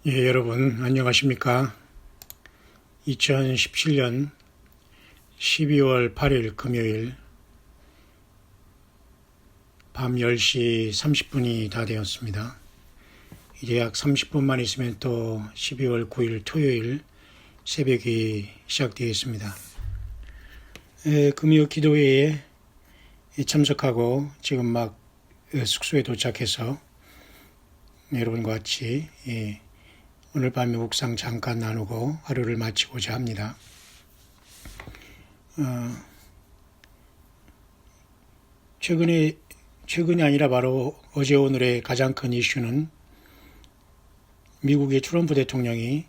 예, 여러분 안녕하십니까? 2017년 12월 8일 금요일 밤 10시 30분이 다 되었습니다. 이제 약 30분만 있으면 또 12월 9일 토요일 새벽이 시작되겠습니다. 금요 기도회에 참석하고 지금 막 숙소에 도착해서 여러분과 같이 오늘 밤에 묵상 잠깐 나누고 하루를 마치고자 합니다. 최근이 아니라 바로 어제 오늘의 가장 큰 이슈는 미국의 트럼프 대통령이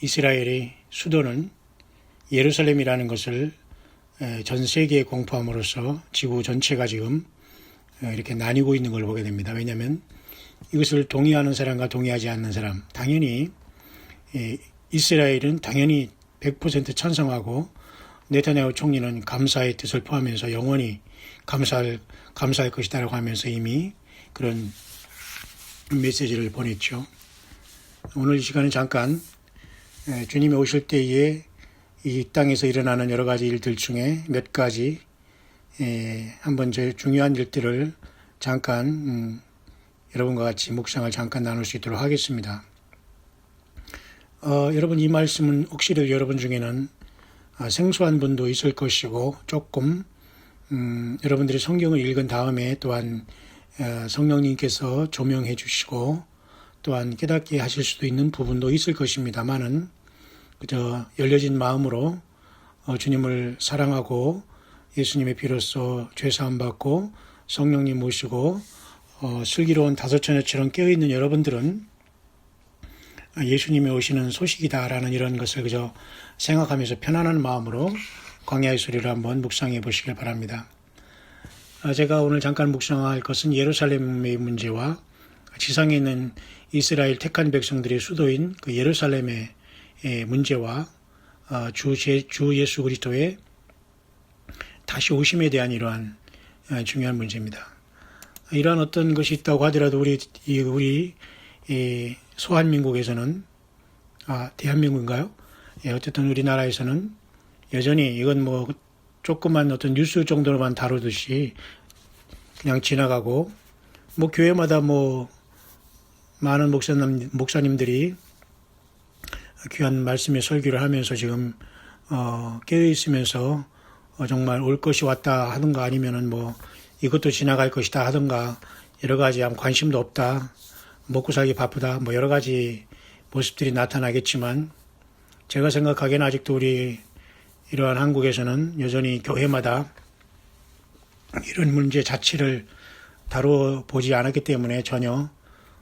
이스라엘의 수도는 예루살렘이라는 것을 전 세계에 공포함으로써 지구 전체가 지금 이렇게 나뉘고 있는 걸 보게 됩니다. 왜냐하면 이것을 동의하는 사람과 동의하지 않는 사람, 당연히 이스라엘은 당연히 100% 찬성하고 네타냐후 총리는 감사의 뜻을 포함해서 영원히 감사할 것이다라고 하면서 이미 그런 메시지를 보냈죠. 오늘 이 시간은 잠깐 주님이 오실 때에 이 땅에서 일어나는 여러 가지 일들 중에 몇 가지 한번 제 중요한 일들을 잠깐 여러분과 같이 묵상을 잠깐 나눌 수 있도록 하겠습니다. 여러분 이 말씀은 혹시라도 여러분 중에는 생소한 분도 있을 것이고 조금 여러분들이 성경을 읽은 다음에 또한 성령님께서 조명해 주시고 또한 깨닫게 하실 수도 있는 부분도 있을 것입니다만은 그저 열려진 마음으로 주님을 사랑하고 예수님의 피로써 죄사함 받고 성령님 모시고 슬기로운 다섯처녀처럼 깨어있는 여러분들은 예수님이 오시는 소식이다라는 이런 것을 그저 생각하면서 편안한 마음으로 광야의 소리를 한번 묵상해 보시길 바랍니다. 제가 오늘 잠깐 묵상할 것은 예루살렘의 문제와 지상에 있는 이스라엘 택한 백성들의 수도인 그 예루살렘의 문제와 주 예수 그리스도의 다시 오심에 대한 이러한 중요한 문제입니다. 이러한 어떤 것이 있다고 하더라도 우리 소한민국에서는 대한민국인가요? 어쨌든 우리나라에서는 여전히 이건 뭐 조그만 어떤 뉴스 정도로만 다루듯이 그냥 지나가고 뭐 교회마다 뭐 많은 목사님들이 귀한 말씀의 설교를 하면서 지금 깨어 있으면서 정말 올 것이 왔다 하든가 아니면은 뭐 이것도 지나갈 것이다 하든가 여러 가지 관심도 없다, 먹고 살기 바쁘다, 뭐 여러 가지 모습들이 나타나겠지만 제가 생각하기에는 아직도 우리 이러한 한국에서는 여전히 교회마다 이런 문제 자체를 다뤄보지 않았기 때문에 전혀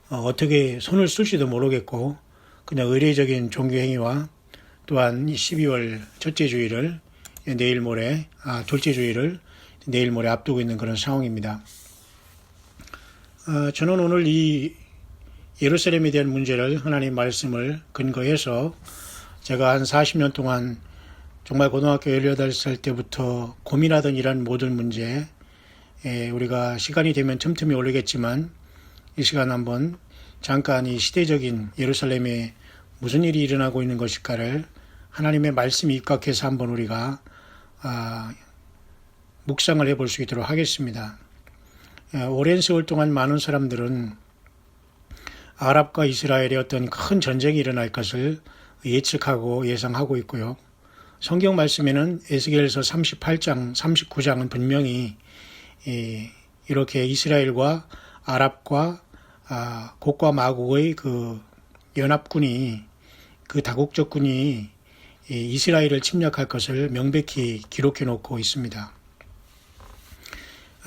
어떻게 손을 쓸지도 모르겠고 그냥 의례적인 종교행위와 또한 12월 첫째 주일을 내일 모레, 둘째 주일을 내일 모레 앞두고 있는 그런 상황입니다. 저는 오늘 이 예루살렘에 대한 문제를 하나님 말씀을 근거해서 제가 한 40년 동안 정말 고등학교 18살 때부터 고민하던 이런 모든 문제, 우리가 시간이 되면 틈틈이 올리겠지만 이 시간 한번 잠깐 이 시대적인 예루살렘에 무슨 일이 일어나고 있는 것일까를 하나님의 말씀이 입각해서 한번 우리가 묵상을 해볼 수 있도록 하겠습니다. 오랜 세월 동안 많은 사람들은 아랍과 이스라엘의 어떤 큰 전쟁이 일어날 것을 예측하고 예상하고 있고요. 성경 말씀에는 에스겔서 38장, 39장은 분명히 이렇게 이스라엘과 아랍과 곡과 마곡의 그 연합군이 그 다국적군이 이스라엘을 침략할 것을 명백히 기록해 놓고 있습니다.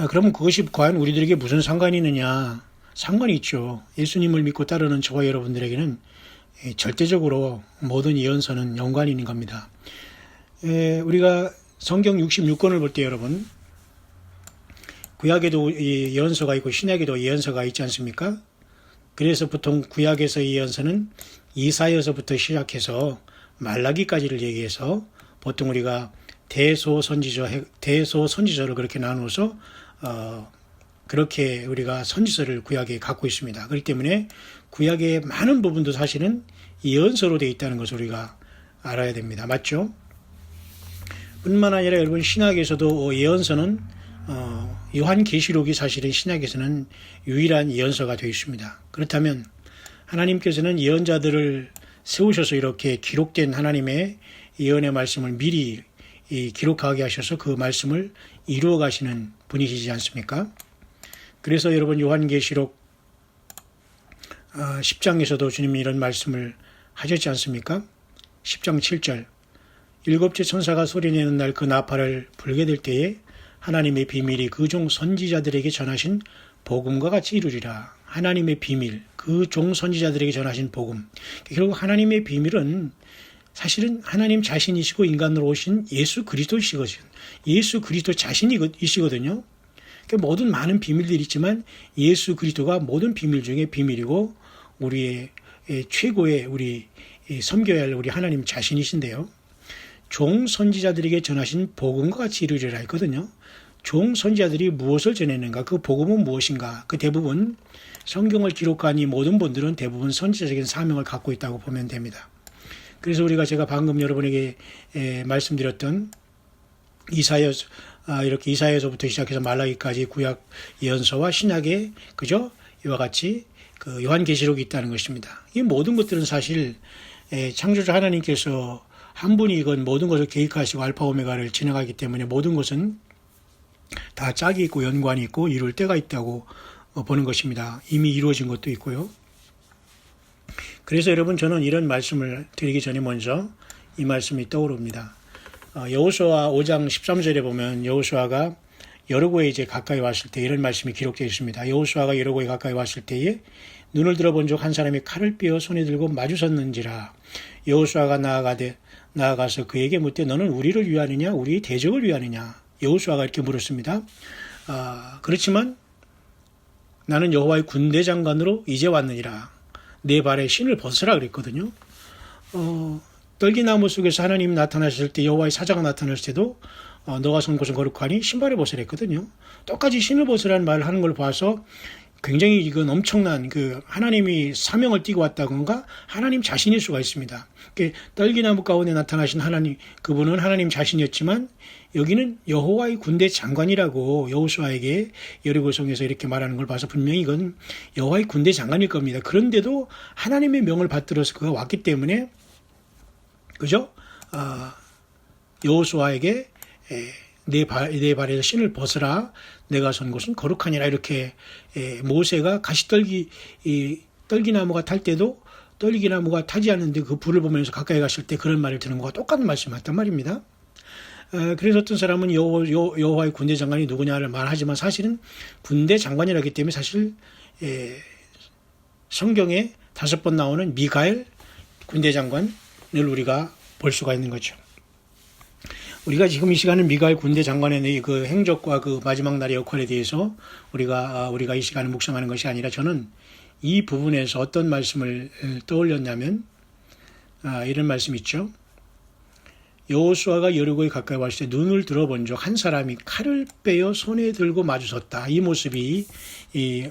그러면 그것이 과연 우리들에게 무슨 상관이 있느냐? 상관이 있죠. 예수님을 믿고 따르는 저와 여러분들에게는 절대적으로 모든 예언서는 연관이 있는 겁니다. 우리가 성경 66권을 볼 때 여러분 구약에도 예언서가 있고 신약에도 예언서가 있지 않습니까? 그래서 보통 구약에서의 예언서는 이사야서부터 시작해서 말라기까지를 얘기해서 보통 우리가 대소선지서를 그렇게 나누어서 그렇게 우리가 선지서를 구약에 갖고 있습니다. 그렇기 때문에 구약의 많은 부분도 사실은 예언서로 되어 있다는 것을 우리가 알아야 됩니다. 맞죠? 뿐만 아니라 여러분 신약에서도 예언서는 요한계시록이 사실은 신약에서는 유일한 예언서가 되어 있습니다. 그렇다면 하나님께서는 예언자들을 세우셔서 이렇게 기록된 하나님의 예언의 말씀을 미리 기록하게 하셔서 그 말씀을 이루어 가시는 분이시지 않습니까? 그래서 여러분 요한계시록 10장에서도 주님이 이런 말씀을 하셨지 않습니까? 10장 7절 일곱째 천사가 소리내는 날 그 나팔을 불게 될 때에 하나님의 비밀이 그 종 선지자들에게 전하신 복음과 같이 이루리라. 하나님의 비밀, 그 종 선지자들에게 전하신 복음. 결국 하나님의 비밀은 사실은 하나님 자신이시고 인간으로 오신 예수 그리스도이시거든요. 예수 그리스도 자신이시거든요. 모든 많은 비밀들이 있지만 예수 그리스도가 모든 비밀 중에 비밀이고 우리의 최고의 우리 섬겨야 할 우리 하나님 자신이신데요. 종 선지자들에게 전하신 복음과 같이 이루리라 했거든요. 종 선지자들이 무엇을 전했는가? 그 복음은 무엇인가? 그 대부분 성경을 기록한 이 모든 분들은 대부분 선지자적인 사명을 갖고 있다고 보면 됩니다. 그래서 우리가 제가 방금 여러분에게 말씀드렸던 이렇게 이사야서부터 시작해서 말라기까지 구약 예언서와 신약의 그죠? 이와 같이 그 요한계시록이 있다는 것입니다. 이 모든 것들은 사실 창조자 하나님께서 한 분이 이건 모든 것을 계획하시고 알파 오메가를 진행하기 때문에 모든 것은 다 짝이 있고 연관이 있고 이룰 때가 있다고 보는 것입니다. 이미 이루어진 것도 있고요. 그래서 여러분 저는 이런 말씀을 드리기 전에 먼저 이 말씀이 떠오릅니다. 여호수아 5장 13절에 보면 여호수아가 여리고에 이제 가까이 왔을 때 이런 말씀이 기록되어 있습니다. 여호수아가 여리고에 가까이 왔을 때에 눈을 들어본 적 한 사람이 칼을 빼어 손에 들고 마주섰는지라. 여호수아가 나아가서 그에게 묻되 너는 우리를 위하느냐 우리의 대적을 위하느냐. 여호수아가 이렇게 물었습니다. 그렇지만 나는 여호와의 군대 장관으로 이제 왔느니라. 내 발에 신을 벗으라 그랬거든요. 떨기나무 속에서 하나님이 나타나셨을 때 여호와의 사자가 나타났을 때도 너가 선 곳은 거룩하니 신발을 벗으라 했거든요. 똑같이 신을 벗으라는 말을 하는 걸 봐서 굉장히 이건 엄청난 그 하나님이 사명을 띠고 왔다던가 하나님 자신일 수가 있습니다. 떨기나무 가운데 나타나신 하나님, 그분은 하나님 자신이었지만 여기는 여호와의 군대 장관이라고 여호수아에게 여리고성에서 이렇게 말하는 걸 봐서 분명히 이건 여호와의 군대 장관일 겁니다. 그런데도 하나님의 명을 받들어서 그가 왔기 때문에 그죠? 여호수아에게 내 발에서 신을 벗으라. 내가 선 곳은 거룩하니라. 이렇게 모세가 떨기나무가 탈 때도 떨기나무가 타지 않는데 그 불을 보면서 가까이 갔을 때 그런 말을 듣는 것과 똑같은 말씀을 했단 말입니다. 그래서 어떤 사람은 여호와의 군대 장관이 누구냐를 말하지만 사실은 군대 장관이라기 때문에 사실 성경에 5번 나오는 미가엘 군대 장관을 우리가 볼 수가 있는 거죠. 우리가 지금 이 시간은 미가엘 군대 장관의 그 행적과 그 마지막 날의 역할에 대해서 우리가 이 시간을 묵상하는 것이 아니라 저는 이 부분에서 어떤 말씀을 떠올렸냐면 이런 말씀 있죠. 여호수아가 여리고에 가까이 왔을 때 눈을 들어본 적 한 사람이 칼을 빼어 손에 들고 마주섰다. 이 모습이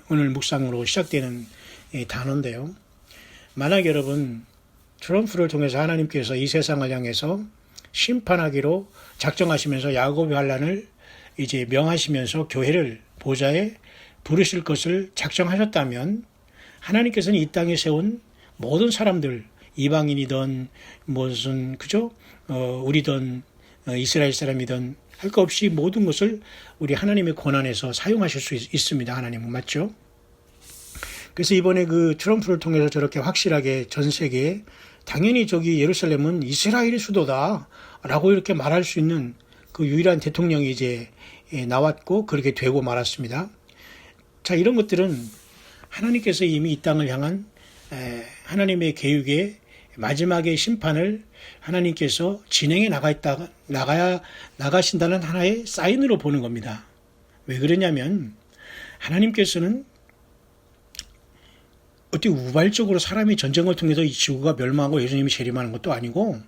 오늘 묵상으로 시작되는 단어인데요. 만약 여러분 트럼프를 통해서 하나님께서 이 세상을 향해서 심판하기로 작정하시면서 야곱의 환란을 이제 명하시면서 교회를 보좌에 부르실 것을 작정하셨다면 하나님께서는 이 땅에 세운 모든 사람들 이방인이든 무슨 그죠? 우리든 이스라엘 사람이든 할 것 없이 모든 것을 우리 하나님의 권한에서 사용하실 수 있습니다. 하나님은 맞죠? 그래서 이번에 그 트럼프를 통해서 저렇게 확실하게 전 세계에 당연히 저기 예루살렘은 이스라엘의 수도다 라고 이렇게 말할 수 있는 그 유일한 대통령이 이제 나왔고 그렇게 되고 말았습니다. 자, 이런 것들은 하나님께서 이미 이 땅을 향한 하나님의 계획의 마지막의 심판을 하나님께서 진행해 나가신다는 하나의 사인으로 보는 겁니다. 왜 그러냐면 하나님께서는 어떻게 우발적으로 사람이 전쟁을 통해서 이 지구가 멸망하고 예수님이 재림하는 것도 아니고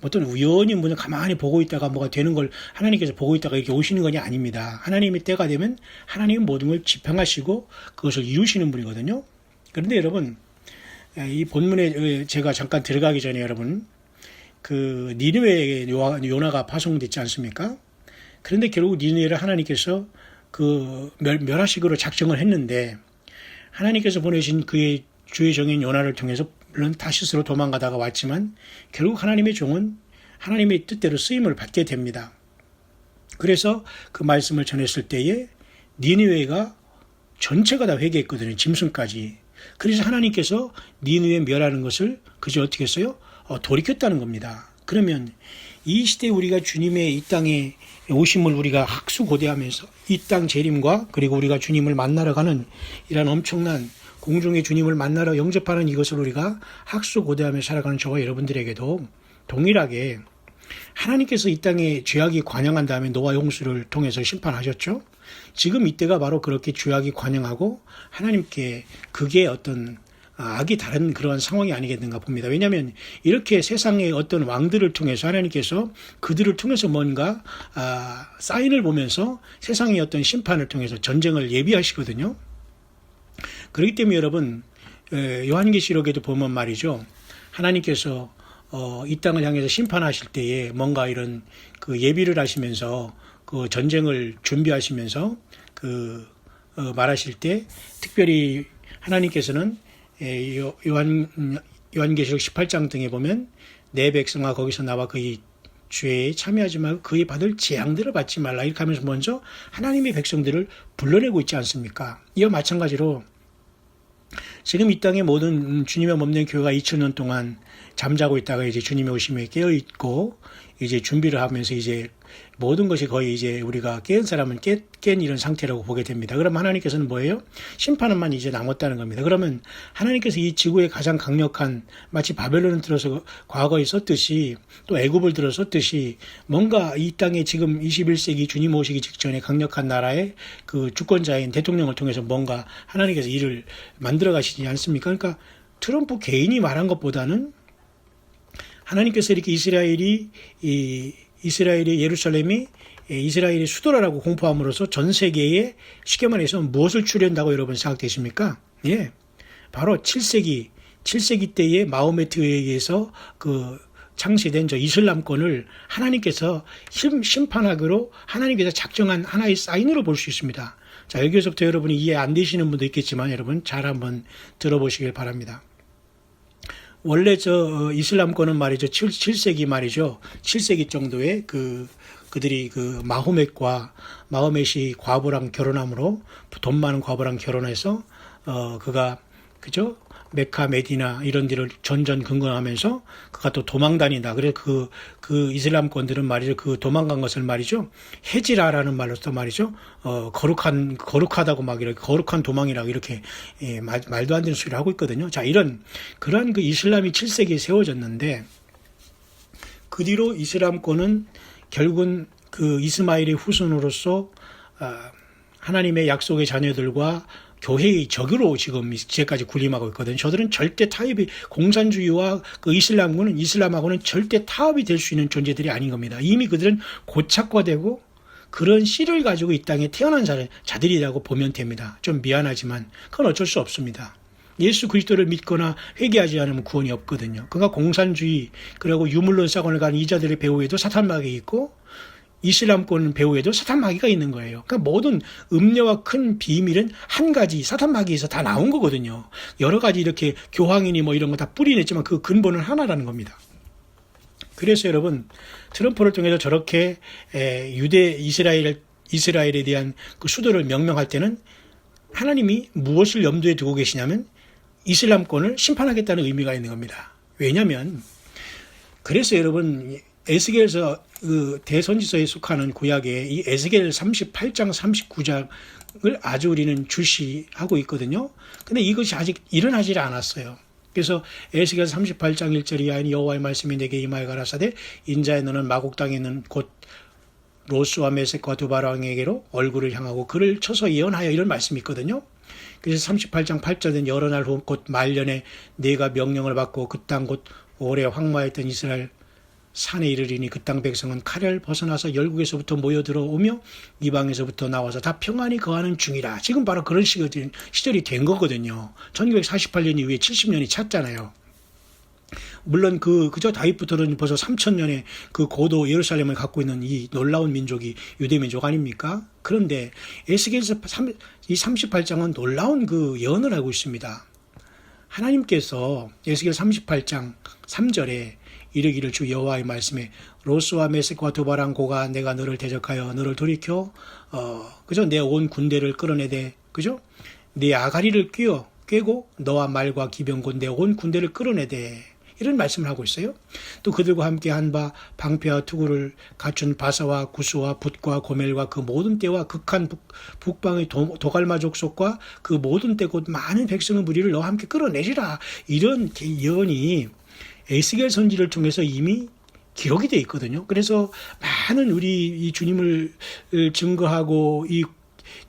어떤 우연히 가만히 보고 있다가 뭐가 되는 걸 하나님께서 보고 있다가 이렇게 오시는 것이 아닙니다. 하나님의 때가 되면 하나님은 모든 걸 집행하시고 그것을 이루시는 분이거든요. 그런데 여러분 이 본문에 제가 잠깐 들어가기 전에 여러분, 그 니느웨에 요나가 파송됐지 않습니까? 그런데 결국 니느웨를 하나님께서 그 멸하식으로 작정을 했는데, 하나님께서 보내신 그의 주의 종인 요나를 통해서 물론 타시스로 도망가다가 왔지만 결국 하나님의 종은 하나님의 뜻대로 쓰임을 받게 됩니다. 그래서 그 말씀을 전했을 때에 니느웨가 전체가 다 회개했거든요. 짐승까지. 그래서 하나님께서 니느웨 멸하는 것을 그저 어떻게 했어요? 돌이켰다는 겁니다. 그러면 이 시대에 우리가 주님의 이 땅에 오심을 우리가 학수고대하면서 이 땅 재림과 그리고 우리가 주님을 만나러 가는 이런 엄청난 공중의 주님을 만나러 영접하는 이것을 우리가 학수고대하며 살아가는 저와 여러분들에게도 동일하게 하나님께서 이 땅에 죄악이 관영한 다음에 노아 홍수를 통해서 심판하셨죠. 지금 이때가 바로 그렇게 죄악이 관영하고 하나님께 그게 어떤 악이 다른 그러한 상황이 아니겠는가 봅니다. 왜냐하면 이렇게 세상의 어떤 왕들을 통해서 하나님께서 그들을 통해서 뭔가 사인을 보면서 세상의 어떤 심판을 통해서 전쟁을 예비하시거든요. 그렇기 때문에 여러분, 요한계시록에도 보면 말이죠, 하나님께서 이 땅을 향해서 심판하실 때에 뭔가 이런 그 예비를 하시면서 그 전쟁을 준비하시면서 말하실 때 특별히 하나님께서는 요한계시록 18장 등에 보면 내 백성아 거기서 나와 그의 죄에 참여하지 말고 그의 받을 재앙들을 받지 말라 이렇게 하면서 먼저 하나님의 백성들을 불러내고 있지 않습니까? 이와 마찬가지로 지금 이 땅의 모든 주님의 몸된 교회가 2000년 동안 잠자고 있다가 이제 주님의 오심에 깨어 있고 이제 준비를 하면서 이제 모든 것이 거의 이제 우리가 깨은 사람은 깬 이런 상태라고 보게 됩니다. 그럼 하나님께서는 뭐예요? 심판만 이제 남았다는 겁니다. 그러면 하나님께서 이 지구에 가장 강력한 마치 바벨론을 들어서 과거에 썼듯이 또 애굽을 들어 썼듯이 뭔가 이 땅에 지금 21세기 주님 오시기 직전에 강력한 나라의 그 주권자인 대통령을 통해서 뭔가 하나님께서 일을 만들어 가시지 않습니까? 그러니까 트럼프 개인이 말한 것보다는 하나님께서 이렇게 이스라엘의 예루살렘이 이스라엘의 수도라고 공포함으로써 전 세계에 쉽게 말해서 무엇을 추구한다고 여러분 생각되십니까? 예, 바로 7세기 때에 마호메트에 의해서 그 창시된 저 이슬람권을 하나님께서 심판하기로 하나님께서 작정한 하나의 사인으로 볼 수 있습니다. 자, 여기서부터 여러분이 이해 안 되시는 분도 있겠지만 여러분 잘 한번 들어보시길 바랍니다. 원래 저 이슬람권은 말이죠. 7세기 말이죠. 7세기 정도에 그들이 그 마호멧이 과부랑 결혼함으로 돈 많은 과부랑 결혼해서 그가 그죠? 메카, 메디나 이런 데를 전전긍긍하면서 그가 또 도망다닌다. 그래서 그 이슬람권들은 말이죠. 그 도망간 것을 말이죠. 헤지라라는 말로서 말이죠. 거룩하다고 막 이렇게 거룩한 도망이라고 이렇게 말도 안 되는 소리를 하고 있거든요. 자, 그러한 그 이슬람이 7세기에 세워졌는데 그 뒤로 이슬람권은 결국은 그 이스마엘의 후손으로서 하나님의 약속의 자녀들과 교회의 적으로 지금 이제까지 군림하고 있거든요. 저들은 절대 타협이 공산주의와 그 이슬람하고는 절대 타협이 될 수 있는 존재들이 아닌 겁니다. 이미 그들은 고착화되고 그런 씨를 가지고 이 땅에 태어난 자들이라고 보면 됩니다. 좀 미안하지만 그건 어쩔 수 없습니다. 예수 그리스도를 믿거나 회개하지 않으면 구원이 없거든요. 그러니까 공산주의 그리고 유물론 사건을 간 이자들의 배후에도 사탄마귀 있고 이슬람권 배후에도 사탄마귀가 있는 거예요. 그러니까 모든 음녀와 큰 비밀은 한 가지 사탄마귀에서 다 나온 거거든요. 여러 가지 이렇게 교황이니 뭐 이런 거 다 뿌리냈지만 그 근본은 하나라는 겁니다. 그래서 여러분 트럼프를 통해서 저렇게 이스라엘에 대한 그 수도를 명명할 때는 하나님이 무엇을 염두에 두고 계시냐면 이슬람권을 심판하겠다는 의미가 있는 겁니다. 왜냐하면 그래서 여러분 에스겔서 그 대선지서에 속하는 구약의 이 에스겔 38장 39장을 아주 우리는 주시하고 있거든요. 근데 이것이 아직 일어나지 않았어요. 그래서 에스겔 38장 1절이 하니 여호와의 말씀이 내게 임하여 가라사대 인자의 너는 마곡 땅에 있는 곧 로스와 메섹과 두발 왕에게로 얼굴을 향하고 그를 쳐서 예언하여 이런 말씀이 있거든요. 그래서 38장 8절은 여러 날 후 곧 말년에 네가 명령을 받고 그 땅 곧 오래 황무하였던 이스라엘 산에 이르리니 그 땅 백성은 칼을 벗어나서 열국에서부터 모여 들어오며 이방에서부터 나와서 다 평안히 거하는 중이라. 지금 바로 그런 시절이 된 거거든요. 1948년 이후에 70년이 찼잖아요. 물론 그저 다윗부터는 벌써 3,000년의 그 고도 예루살렘을 갖고 있는 이 놀라운 민족이 유대 민족 아닙니까? 그런데 에스겔서 이 38장은 놀라운 그 예언을 하고 있습니다. 하나님께서 에스겔 38장 3절에 이르기를 주 여호와의 말씀에 로스와 메섹과 두바랑 고가 내가 너를 대적하여 너를 돌이켜 그죠? 내 온 군대를 끌어내되 그죠? 내 아가리를 꿰고 너와 말과 기병 곧 내 온 군대를 끌어내되 이런 말씀을 하고 있어요. 또 그들과 함께 한 바 방패와 투구를 갖춘 바사와 구스와 붓과 고멜과 그 모든 때와 극한 북방의 도갈마 족속과 그 모든 때 곧 많은 백성의 무리를 너와 함께 끌어내리라. 이런 예언이 에스겔 선지를 통해서 이미 기록이 되어 있거든요. 그래서 많은 우리 이 주님을 증거하고 이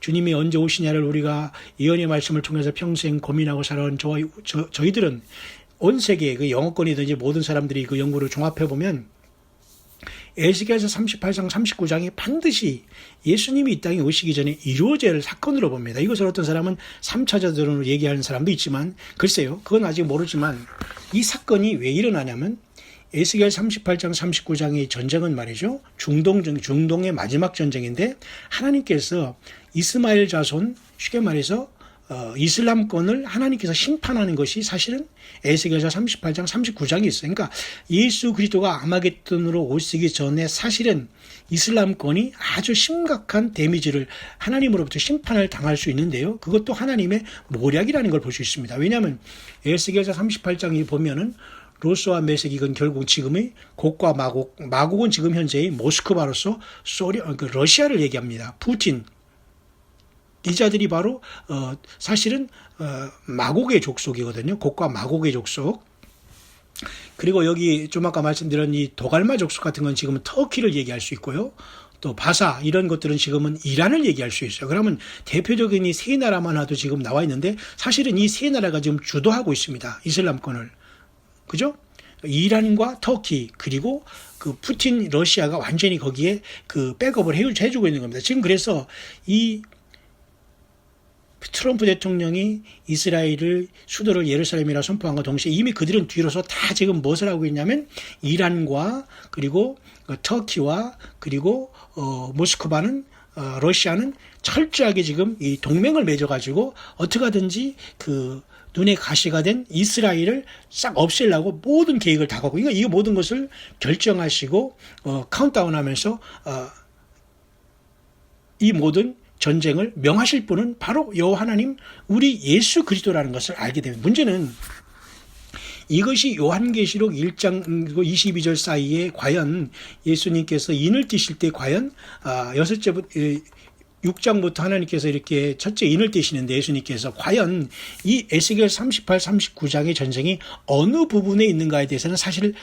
주님이 언제 오시냐를 우리가 예언의 말씀을 통해서 평생 고민하고 살아온 저희들은 온 세계 그 영어권이든지 모든 사람들이 그 연구를 종합해 보면 에스겔서 38장 39장이 반드시 예수님이 이 땅에 오시기 전에 이루어져야 할 사건으로 봅니다. 이것을 어떤 사람은 3차전으로 얘기하는 사람도 있지만 글쎄요. 그건 아직 모르지만 이 사건이 왜 일어나냐면 에스겔 38장 39장의 전쟁은 말이죠. 중동의 마지막 전쟁인데 하나님께서 이스마엘 자손 쉽게 말해서 이슬람권을 하나님께서 심판하는 것이 사실은 에스겔서 38장 39장이 있어요. 그러니까 예수 그리스도가 아마겟돈으로 오시기 전에 사실은 이슬람권이 아주 심각한 데미지를 하나님으로부터 심판을 당할 수 있는데요. 그것도 하나님의 모략이라는 걸 볼 수 있습니다. 왜냐하면 에스겔서 38장이 보면은 로스와 메섹이건 결국 지금의 곡과 마곡은 지금 현재의 모스크바로서 러시아를 얘기합니다. 푸틴 이 자들이 바로 사실은 마곡의 족속이거든요. 곡과 마곡의 족속. 그리고 여기 좀 아까 말씀드린 이 도갈마 족속 같은 건 지금은 터키를 얘기할 수 있고요. 또 바사 이런 것들은 지금은 이란을 얘기할 수 있어요. 그러면 대표적인 이 세 나라만 하도 지금 나와 있는데 사실은 이 세 나라가 지금 주도하고 있습니다. 이슬람권을. 그죠? 이란과 터키 그리고 그 푸틴 러시아가 완전히 거기에 그 백업을 해주고 있는 겁니다. 지금 그래서 이 트럼프 대통령이 이스라엘을 수도를 예루살렘이라 선포한과 동시에 이미 그들은 뒤로서 다 지금 무엇을 하고 있냐면 이란과 그리고 터키와 그리고 모스크바는 러시아는 철저하게 지금 이 동맹을 맺어가지고 어떻게 하든지 그 눈에 가시가 된 이스라엘을 싹 없애려고 모든 계획을 다 갖고 이 모든 것을 결정하시고 카운트다운하면서 이 모든 전쟁을 명하실 분은 바로 여호와 하나님 우리 예수 그리스도라는 것을 알게 됩니다. 문제는 이것이 요한계시록 1장 22절 사이에 과연 예수님께서 인을 띄실 때 과연 6장부터 하나님께서 이렇게 첫째 인을 띄시는데 예수님께서 과연 이 에스겔 38, 39장의 전쟁이 어느 부분에 있는가에 대해서는 사실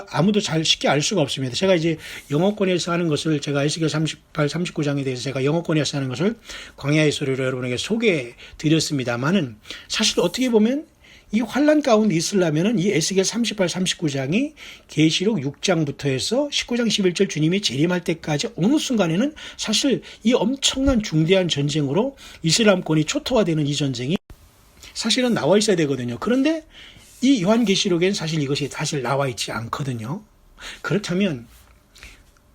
아무도 잘 쉽게 알 수가 없습니다. 제가 이제 영어권에서 하는 것을 제가 에스겔 38, 39장에 대해서 제가 영어권에서 하는 것을 광야의 소리로 여러분에게 소개해 드렸습니다만은 사실 어떻게 보면 이 환란 가운데 있으려면은 이 에스겔 38, 39장이 계시록 6장부터 해서 19장 11절 주님이 재림할 때까지 어느 순간에는 사실 이 엄청난 중대한 전쟁으로 이슬람권이 초토화되는 이 전쟁이 사실은 나와 있어야 되거든요. 그런데 이 요한계시록에는 사실 이것이 사실 나와 있지 않거든요. 그렇다면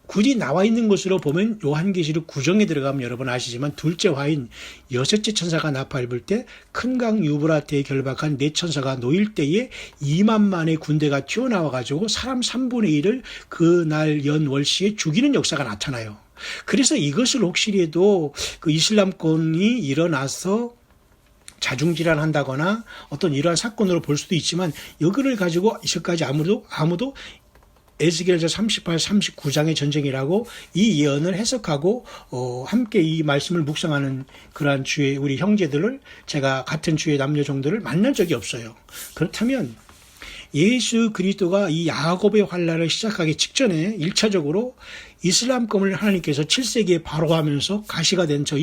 굳이 나와 있는 것으로 보면 요한계시록 9장에 들어가면 여러분 아시지만 둘째 화인 여섯째 천사가 나팔 불 때 큰 강 유브라테에 결박한 네 천사가 놓일 때에 2만만의 군대가 튀어나와가지고 사람 3분의 1을 그날 연월시에 죽이는 역사가 나타나요. 그래서 이것을 혹시라도 그 이슬람권이 일어나서 자중질환 한다거나 어떤 이러한 사건으로 볼 수도 있지만 여기를 가지고 이제까지 아무도 에스겔서 38, 39장의 전쟁이라고 이 예언을 해석하고 함께 이 말씀을 묵상하는 그러한 주의 우리 형제들을 제가 같은 주의 남녀 종들을 만난 적이 없어요. 그렇다면 예수 그리스도가 이 야곱의 환란을 시작하기 직전에 1차적으로 이슬람권을 하나님께서 7세기에 바로하면서 가시가 된 저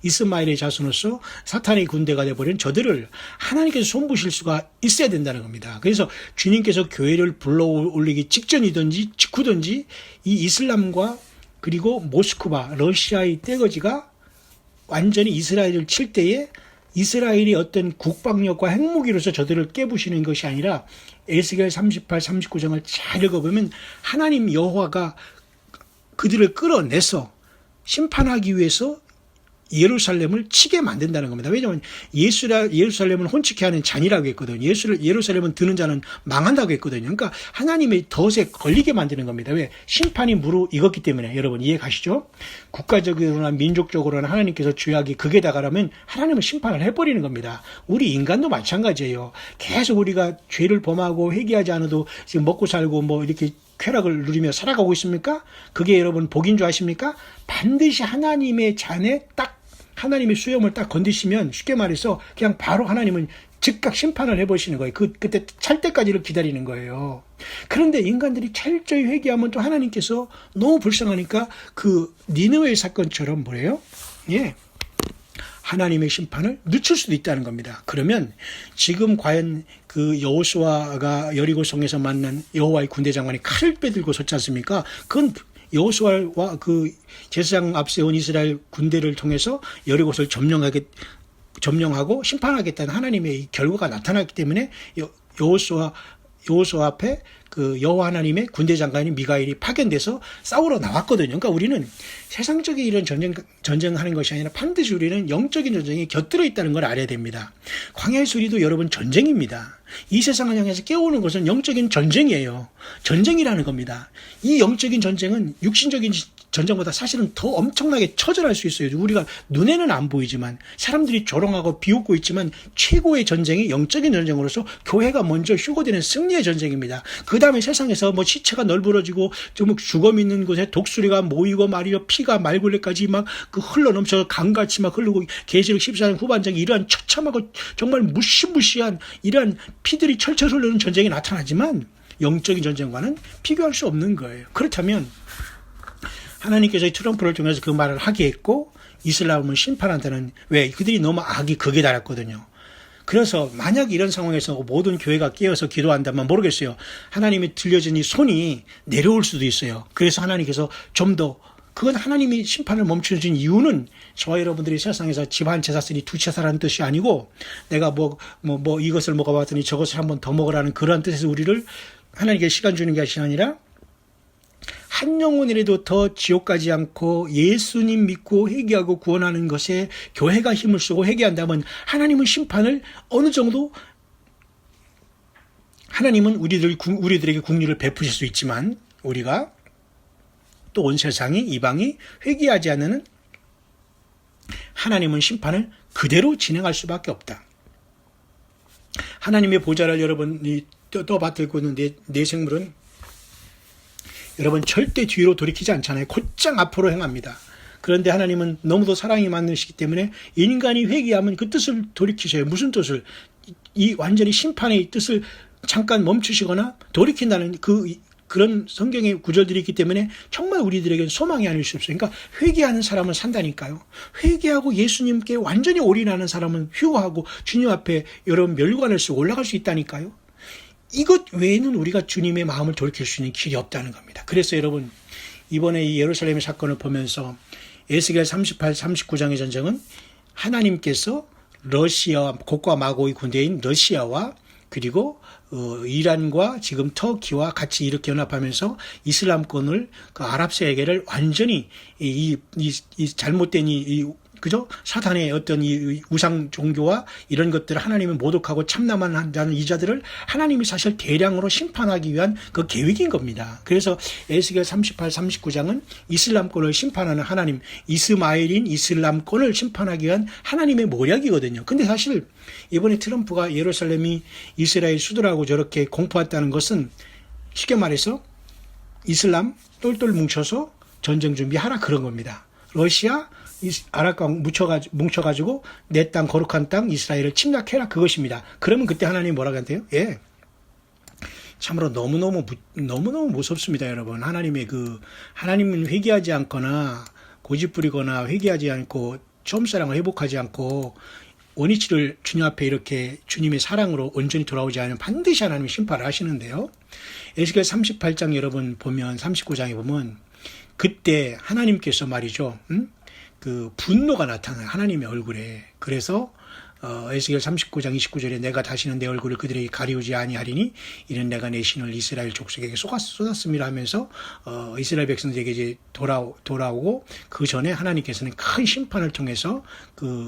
이스마엘의 자손으로서 사탄의 군대가 되어버린 저들을 하나님께서 손보실 수가 있어야 된다는 겁니다. 그래서 주님께서 교회를 불러올리기 직전이든지 직후든지 이 이슬람과 그리고 모스크바, 러시아의 떼거지가 완전히 이스라엘을 칠 때에 이스라엘이 어떤 국방력과 핵무기로서 저들을 깨부시는 것이 아니라 에스겔 38, 39장을 잘 읽어보면 하나님 여호와가 그들을 끌어내서 심판하기 위해서 예루살렘을 치게 만든다는 겁니다. 왜냐하면 예루살렘은 혼치게 하는 잔이라고 했거든요. 예루살렘은 드는 자는 망한다고 했거든요. 그러니까 하나님의 덫에 걸리게 만드는 겁니다. 왜? 심판이 무르익었기 때문에. 여러분 이해 가시죠? 국가적으로나 민족적으로나 하나님께서 죄악이 극에 다가라면 하나님은 심판을 해버리는 겁니다. 우리 인간도 마찬가지예요. 계속 우리가 죄를 범하고 회개하지 않아도 지금 먹고 살고 뭐 이렇게 쾌락을 누리며 살아가고 있습니까? 그게 여러분 복인 줄 아십니까? 반드시 하나님의 잔에 딱 하나님의 수염을 딱 건드시면 쉽게 말해서 그냥 바로 하나님은 즉각 심판을 해보시는 거예요. 그때 찰 때까지를 기다리는 거예요. 그런데 인간들이 철저히 회개하면 또 하나님께서 너무 불쌍하니까 그 니느웨 사건처럼 뭐래요? 예. 하나님의 심판을 늦출 수도 있다는 겁니다. 그러면 지금 과연 그 여호수아가 여리고성에서 만난 여호와의 군대 장관이 칼을 빼들고 섰지 않습니까? 그건 여호수아와 그 제사장 앞세운 이스라엘 군대를 통해서 여리고를 점령하고 심판하겠다는 하나님의 결과가 나타났기 때문에 여호수아 앞에 그 여호와 하나님의 군대 장관인 미가엘이 파견돼서 싸우러 나왔거든요. 그러니까 우리는 세상적인 이런 전쟁하는 것이 아니라 반드시 우리는 영적인 전쟁이 곁들어 있다는 걸 알아야 됩니다. 광야의 수리도 여러분 전쟁입니다. 이 세상을 향해서 깨우는 것은 영적인 전쟁이에요. 전쟁이라는 겁니다. 이 영적인 전쟁은 육신적인 전쟁보다 사실은 더 엄청나게 처절할 수 있어요. 우리가 눈에는 안 보이지만 사람들이 조롱하고 비웃고 있지만 최고의 전쟁이 영적인 전쟁으로서 교회가 먼저 휴거되는 승리의 전쟁입니다. 그 다음에 세상에서 뭐 시체가 널브러지고 좀 죽음 있는 곳에 독수리가 모이고 말이요 피가 말굴레까지 막 그 흘러넘쳐 강같이 막 흐르고 계시록 14장 후반장에 이러한 처참하고 정말 무시무시한 이러한 피들이 철철 흐르는 전쟁이 나타나지만 영적인 전쟁과는 비교할 수 없는 거예요. 그렇다면 하나님께서 트럼프를 통해서 그 말을 하게 했고 이슬람을 심판한다는 왜 그들이 너무 악이 극에 달했거든요. 그래서 만약 이런 상황에서 모든 교회가 깨어서 기도한다면 모르겠어요. 하나님이 들려진 이 손이 내려올 수도 있어요. 그래서 하나님께서 좀 더 그건 하나님이 심판을 멈춰주신 이유는 저와 여러분들이 세상에서 집 한 채 샀으니 두 채 사라는 뜻이 아니고 내가 이것을 먹어봤더니 저것을 한 번 더 먹으라는 그러한 뜻에서 우리를 하나님께 시간 주는 것이 아니라 한 영혼이라도 더 지옥 가지 않고 예수님 믿고 회개하고 구원하는 것에 교회가 힘을 쓰고 회개한다면 하나님은 심판을 어느 정도 하나님은 우리들에게 긍휼을 베푸실 수 있지만 우리가 또 온 세상이 이방이 회개하지 않는 하나님은 심판을 그대로 진행할 수밖에 없다. 하나님의 보좌를 여러분이 떠받들고 있는 내 생물은 여러분 절대 뒤로 돌이키지 않잖아요. 곧장 앞으로 행합니다. 그런데 하나님은 너무도 사랑이 많으시기 때문에 인간이 회개하면 그 뜻을 돌이키셔요. 무슨 뜻을? 이 완전히 심판의 뜻을 잠깐 멈추시거나 돌이킨다는 그런 성경의 구절들이 있기 때문에 정말 우리들에게는 소망이 아닐 수 없어요. 그러니까 회개하는 사람은 산다니까요. 회개하고 예수님께 완전히 올인하는 사람은 휴거하고 주님 앞에 여러분 멸관을 쓰고 올라갈 수 있다니까요. 이것 외에는 우리가 주님의 마음을 돌이킬 수 있는 길이 없다는 겁니다. 그래서 여러분 이번에 이 예루살렘의 사건을 보면서 에스겔 38, 39장의 전쟁은 하나님께서 러시아와 곡과 마고의 군대인 러시아와 그리고 이란과 지금 터키와 같이 이렇게 연합하면서 이슬람권을 그 아랍 세계를 완전히 이 잘못된 그죠? 사탄의 어떤 이 우상 종교와 이런 것들을 하나님이 모독하고 참남하는 이자들을 하나님이 사실 대량으로 심판하기 위한 그 계획인 겁니다. 그래서 에스겔 38, 39장은 이슬람권을 심판하는 하나님, 이스마엘인 이슬람권을 심판하기 위한 하나님의 모략이거든요. 근데 사실 이번에 트럼프가 예루살렘이 이스라엘 수도라고 저렇게 공포했다는 것은 쉽게 말해서 이슬람 똘똘 뭉쳐서 전쟁 준비하라 그런 겁니다. 러시아 아랍과 뭉쳐가지고 내 땅 거룩한 땅 이스라엘을 침략해라 그것입니다. 그러면 그때 하나님이 뭐라고 한대요? 예. 참으로 너무너무 무섭습니다, 여러분. 하나님은 회개하지 않거나 고집부리거나 회개하지 않고 처음사랑을 회복하지 않고 원위치를 주님 앞에 이렇게 주님의 사랑으로 온전히 돌아오지 않으면 반드시 하나님이 심판을 하시는데요. 에스겔 38장 여러분 보면 39장에 보면 그때 하나님께서 말이죠. 그 분노가 나타나요. 하나님의 얼굴에. 그래서 에스겔 39장 29절에 내가 다시는 내 얼굴을 그들에게 가리우지 아니하리니 이는 내가 내 신을 이스라엘 족속에게 쏟았습니다 하면서 이스라엘 백성들에게 이제 돌아오고 그 전에 하나님께서는 큰 심판을 통해서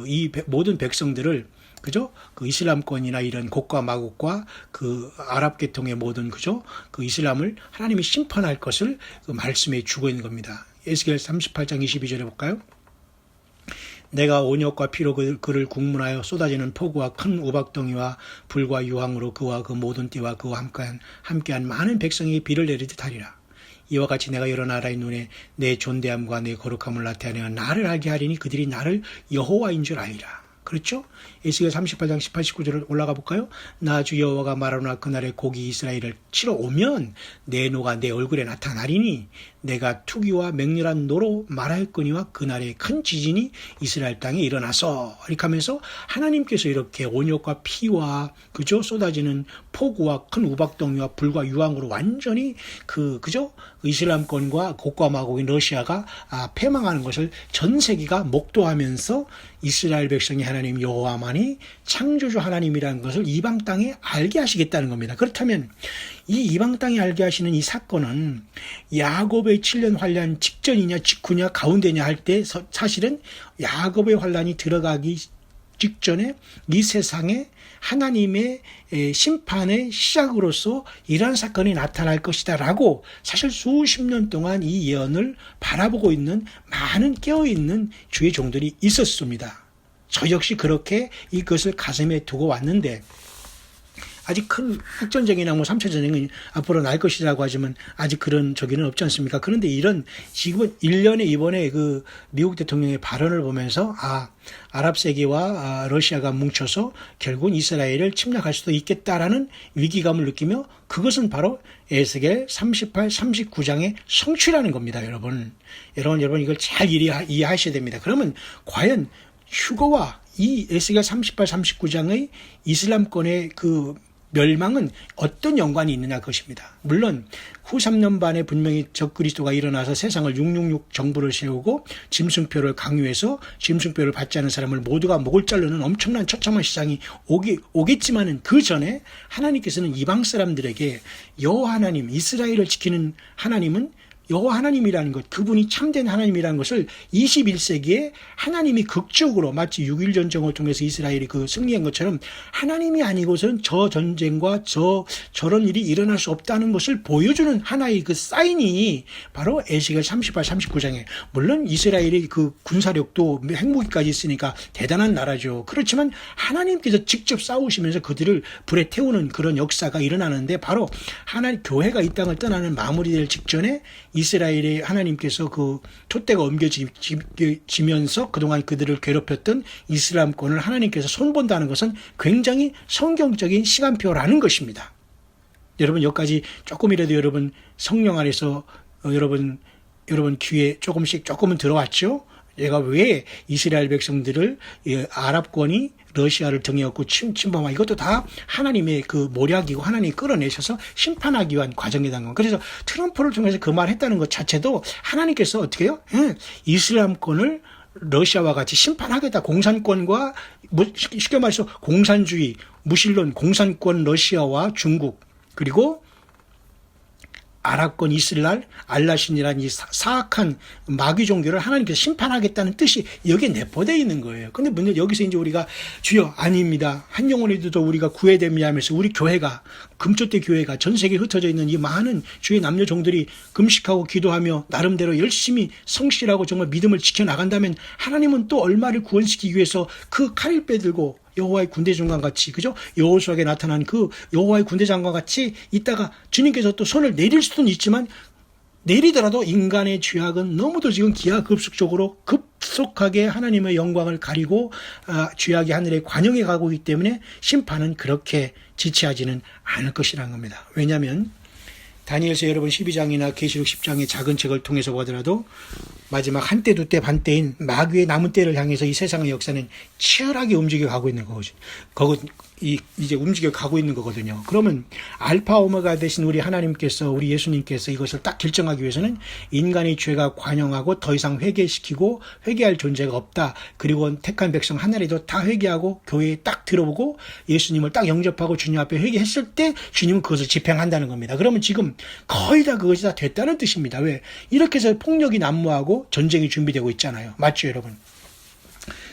이 모든 백성들을 그죠? 그 이슬람권이나 이런 곡과 마곡과 그 아랍 계통의 모든 그죠? 그 이슬람을 하나님이 심판할 것을 그 말씀에 주고 있는 겁니다. 에스겔 38장 22절에 볼까요? 내가 온역과 피로 그를 국문하여 쏟아지는 폭우와 큰 우박덩이와 불과 유황으로 그와 그 모든 띠와 그와 함께한 많은 백성에게 비를 내리듯 하리라. 이와 같이 내가 여러 나라의 눈에 내 존대함과 내 거룩함을 나타내어 나를 알게 하리니 그들이 나를 여호와인 줄 알리라. 그렇죠? 에스겔 38장 18, 19절을 올라가 볼까요? 나 주 여호와가 말하노라 그날에 고기 이스라엘을 치러 오면 내 노가 내 얼굴에 나타나리니 내가 투기와 맹렬한 노로 말하였거니와 그날에 큰 지진이 이스라엘 땅에 일어나서 이렇게 하면서 하나님께서 이렇게 온역과 피와 그죠? 쏟아지는 폭우와 큰 우박덩이와 불과 유황으로 완전히 그죠? 이슬람권과 곡과 마곡인 러시아가 패망하는 것을 전 세계가 목도하면서 이스라엘 백성이 하나님 여호와만이 창조주 하나님이라는 것을 이방 땅에 알게 하시겠다는 겁니다. 그렇다면 이 이방 땅에 알게 하시는 이 사건은 야곱의 7년 환란 직전이냐 직후냐 가운데냐 할 때 사실은 야곱의 환란이 들어가기 직전에 이 세상에 하나님의 심판의 시작으로서 이러한 사건이 나타날 것이다 라고 사실 수십 년 동안 이 예언을 바라보고 있는 많은 깨어있는 주의 종들이 있었습니다. 저 역시 그렇게 이것을 가슴에 두고 왔는데 아직 큰 핵전쟁이나 3차 전쟁이 앞으로 날 것이라고 하지만 아직 그런 저기는 없지 않습니까? 그런데 지금은 1년에 이번에 그 미국 대통령의 발언을 보면서 아랍 세계와 러시아가 뭉쳐서 결국은 이스라엘을 침략할 수도 있겠다라는 위기감을 느끼며 그것은 바로 에스겔 38, 39장의 성취라는 겁니다, 여러분. 여러분 이걸 잘 이해하셔야 됩니다. 그러면 과연 휴거와 이 에스겔 38, 39장의 이슬람권의 그 멸망은 어떤 연관이 있느냐 것입니다. 물론 후 3년 반에 분명히 적그리스도가 일어나서 세상을 666 정부를 세우고 짐승표를 강요해서 짐승표를 받지 않은 사람을 모두가 목을 자르는 엄청난 처참한 시장이 오겠지만은 그 전에 하나님께서는 이방 사람들에게 여호와 하나님, 이스라엘을 지키는 하나님은 여호와 하나님이라는 것, 그분이 참된 하나님이라는 것을 21세기에 하나님이 극적으로 마치 6.1 전쟁을 통해서 이스라엘이 승리한 것처럼 하나님이 아니고서는 저 전쟁과 저런 일이 일어날 수 없다는 것을 보여주는 하나의 그 사인이 바로 에스겔 38, 39장에 물론 이스라엘이 그 군사력도 핵무기까지 있으니까 대단한 나라죠. 그렇지만 하나님께서 직접 싸우시면서 그들을 불에 태우는 그런 역사가 일어나는데 바로 하나님 교회가 이 땅을 떠나는 마무리될 직전에 이스라엘의 하나님께서 그 촛대가 옮겨지면서 그동안 그들을 괴롭혔던 이슬람권을 하나님께서 손본다는 것은 굉장히 성경적인 시간표라는 것입니다. 여러분 여기까지 조금이라도 여러분 성령 안에서 여러분 귀에 조금은 들어왔죠? 얘가 왜 이스라엘 백성들을 아랍권이 러시아를 등에 업고 침범한 이것도 다 하나님의 그 모략이고 하나님이 끌어내셔서 심판하기 위한 과정이라는 겁니다. 그래서 트럼프를 통해서 그 말 했다는 것 자체도 하나님께서 어떻게 해요? 이슬람권을 러시아와 같이 심판하겠다. 공산권과 쉽게 말해서 공산주의, 무신론, 공산권 러시아와 중국 그리고 아랍권 이슬랄, 알라신이라는 이 사악한 마귀 종교를 하나님께서 심판하겠다는 뜻이 여기에 내포되어 있는 거예요. 근데 문제 여기서 이제 우리가 주여 아닙니다. 한 영혼에도 우리가 구해됨이야 하면서 우리 교회가 금초대 교회가 전 세계에 흩어져 있는 이 많은 주의 남녀 종들이 금식하고 기도하며 나름대로 열심히 성실하고 정말 믿음을 지켜나간다면 하나님은 또 얼마를 구원시키기 위해서 그 칼일배 들고 여호와의 군대 장관 같이 그죠? 여호수아에게 나타난 그 여호와의 군대 장관 같이 있다가 주님께서 또 손을 내릴 수는 있지만 내리더라도 인간의 죄악은 너무도 지금 기하급수적으로 급속하게 하나님의 영광을 가리고 죄악이 하늘에 관영해 가고 있기 때문에 심판은 그렇게 지체하지는 않을 것이라는 겁니다. 왜냐하면 다니엘서 여러분 12장이나 계시록 10장의 작은 책을 통해서 보더라도 마지막 한때 두때 반때인 마귀의 남은 때를 향해서 이 세상의 역사는 치열하게 움직여 가고 있는 거거든요. 이제 움직여 가고 있는 거거든요. 그러면 알파 오메가 되신 우리 하나님께서, 우리 예수님께서 이것을 딱 결정하기 위해서는 인간의 죄가 관영하고 더 이상 회개시키고 회개할 존재가 없다. 그리고 택한 백성 하나라도 다 회개하고 교회에 딱 들어오고 예수님을 딱 영접하고 주님 앞에 회개했을 때 주님은 그것을 집행한다는 겁니다. 그러면 지금 거의 다 그것이 다 됐다는 뜻입니다. 왜? 이렇게 해서 폭력이 난무하고 전쟁이 준비되고 있잖아요. 맞죠, 여러분?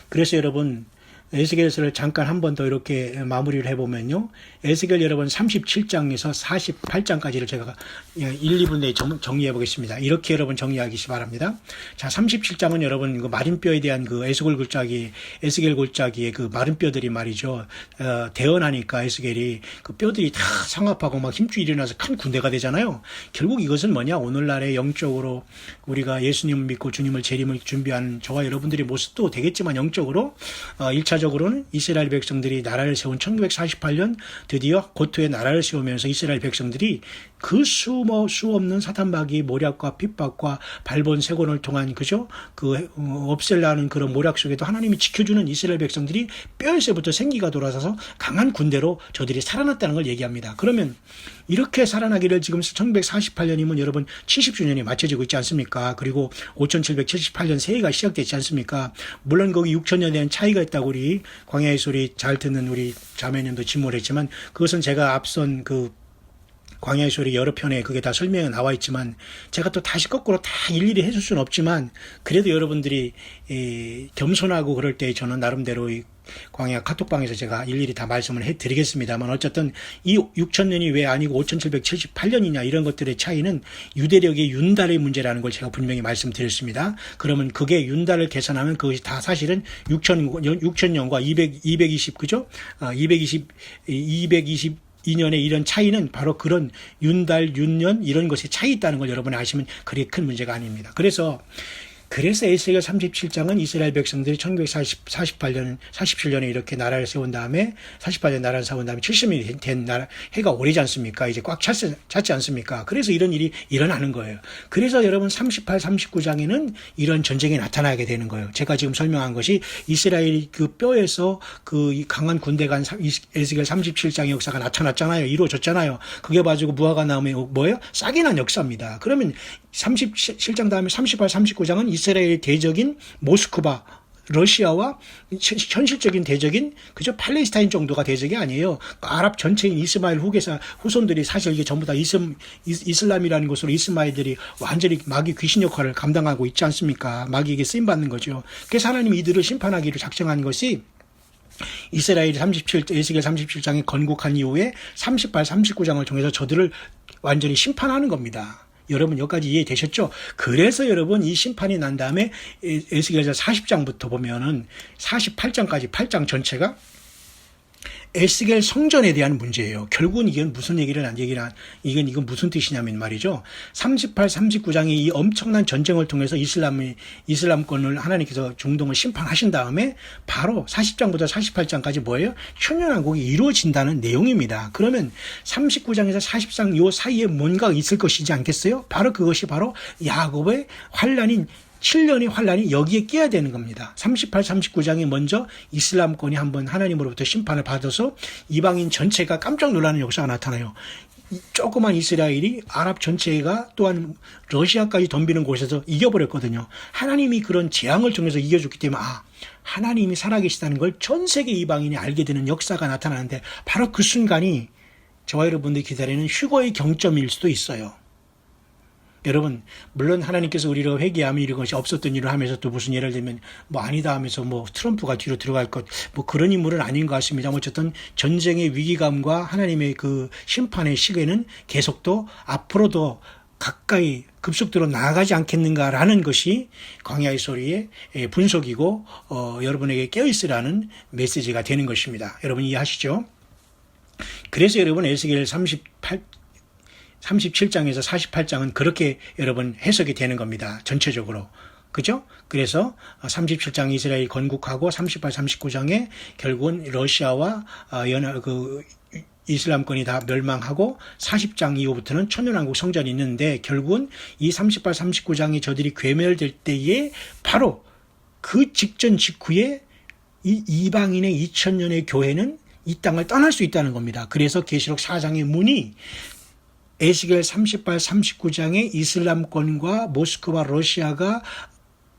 그래서 여러분, 에스겔서를 잠깐 한 번 더 이렇게 마무리를 해보면요. 에스겔 여러분 37장에서 48장까지를 제가 1, 2분 내에 정리해 보겠습니다. 이렇게 여러분 정리하기 바랍니다. 자, 37장은 여러분 그 마른 뼈에 대한 그 에스겔 골짜기의 그 마른 뼈들이 말이죠. 대언하니까 에스겔이 그 뼈들이 다 상합하고 막 힘줄이 일어나서 큰 군대가 되잖아요. 결국 이것은 뭐냐? 오늘날의 영적으로 우리가 예수님을 믿고 주님을 재림을 준비한 저와 여러분들의 모습도 되겠지만 영적으로 1차적으로는 이스라엘 백성들이 나라를 세운 1948년 드디어 고토의 나라를 세우면서 이스라엘 백성들이 그 수 없는 사탄마귀의 모략과 핍박과 발본 세곤을 통한 그죠? 없앨라 하는 그런 모략 속에도 하나님이 지켜주는 이스라엘 백성들이 뼈에서부터 생기가 돌아서서 강한 군대로 저들이 살아났다는 걸 얘기합니다. 그러면 이렇게 살아나기를 지금 1948년이면 여러분 70주년이 맞춰지고 있지 않습니까? 그리고 5778년 새해가 시작됐지 않습니까? 물론 거기 6000년에 대한 차이가 있다고 우리 광야의 소리 잘 듣는 우리 자매님도 질문했지만 그것은 제가 앞선 광야의 소리 여러 편에 그게 다 설명이 나와 있지만 제가 또 다시 거꾸로 다 일일이 해줄 수는 없지만 그래도 여러분들이 겸손하고 그럴 때 저는 나름대로 광야 카톡방에서 제가 일일이 다 말씀을 해드리겠습니다만 어쨌든 이 6000년이 왜 아니고 5778년이냐 이런 것들의 차이는 유대력의 윤달의 문제라는 걸 제가 분명히 말씀드렸습니다. 그러면 그게 윤달을 계산하면 그것이 다 사실은 6000년과 220 그죠? 222년의 이런 차이는 바로 그런 윤달, 윤년 이런 것에 차이 있다는 걸 여러분이 아시면 그리 큰 문제가 아닙니다. 그래서 에스겔 37장은 이스라엘 백성들이 1947년에 이렇게 나라를 세운 다음에 48년 나라를 세운 다음에 70년이 된 나라, 해가 오래지 않습니까? 이제 꽉 찼지 않습니까? 그래서 이런 일이 일어나는 거예요. 그래서 여러분 38, 39장에는 이런 전쟁이 나타나게 되는 거예요. 제가 지금 설명한 것이 이스라엘 그 뼈에서 그 강한 군대가 에스겔 37장의 역사가 나타났잖아요. 이루어졌잖아요. 그게 가지고 무화과 나오면 뭐예요? 싹이 난 역사입니다. 그러면 37장 다음에 38, 39장은 이스라엘의 대적인 모스크바, 러시아와 현실적인 대적인 그저 팔레스타인 정도가 대적이 아니에요. 아랍 전체인 이스마엘 후손들이 사실 이게 전부 다 이슬람이라는 것으로 이스마엘들이 완전히 마귀 귀신 역할을 감당하고 있지 않습니까? 마귀에게 쓰임 받는 거죠. 그래서 하나님이 이들을 심판하기로 작정한 것이 이스라엘이 에스겔 37장에 건국한 이후에 38, 39장을 통해서 저들을 완전히 심판하는 겁니다. 여러분 여기까지 이해되셨죠? 그래서 여러분 이 심판이 난 다음에 에스겔서 40장부터 보면은 48장까지 8장 전체가 에스겔 성전에 대한 문제예요. 결국은 이건 무슨 이건 무슨 뜻이냐면 말이죠. 38, 39장의 이 엄청난 전쟁을 통해서 이슬람권을 하나님께서 중동을 심판하신 다음에 바로 40장부터 48장까지 뭐예요? 천년왕국이 이루어진다는 내용입니다. 그러면 39장에서 40장 요 사이에 뭔가 있을 것이지 않겠어요? 바로 그것이 바로 야곱의 환란인 7년의 환란이 여기에 끼어야 되는 겁니다. 38, 39장에 먼저 이슬람권이 한번 하나님으로부터 심판을 받아서 이방인 전체가 깜짝 놀라는 역사가 나타나요. 조그만 이스라엘이 아랍 전체가 또한 러시아까지 덤비는 곳에서 이겨버렸거든요. 하나님이 그런 재앙을 통해서 이겨줬기 때문에 하나님이 살아계시다는 걸 전 세계 이방인이 알게 되는 역사가 나타나는데 바로 그 순간이 저와 여러분들이 기다리는 휴거의 경점일 수도 있어요. 여러분 물론 하나님께서 우리가 회개하면 이런 것이 없었던 일을 하면서 또 무슨 예를 들면 아니다 하면서 트럼프가 뒤로 들어갈 것 그런 인물은 아닌 것 같습니다. 어쨌든 전쟁의 위기감과 하나님의 그 심판의 시계는 계속 또 앞으로도 가까이 급속도로 나아가지 않겠는가라는 것이 광야의 소리의 분석이고 여러분에게 깨어있으라는 메시지가 되는 것입니다. 여러분 이해하시죠? 그래서 여러분 에스겔 37장에서 48장은 그렇게 여러분 해석이 되는 겁니다. 전체적으로. 그죠? 그래서 37장 이스라엘 건국하고 38, 39장에 결국은 러시아와 이슬람권이 다 멸망하고 40장 이후부터는 천년왕국 성전이 있는데 결국은 이 38, 39장이 저들이 괴멸될 때에 바로 그 직전 직후에 이 이방인의 2000년의 교회는 이 땅을 떠날 수 있다는 겁니다. 그래서 계시록 4장의 문이 에스겔 38, 39장의 이슬람권과 모스크바 러시아가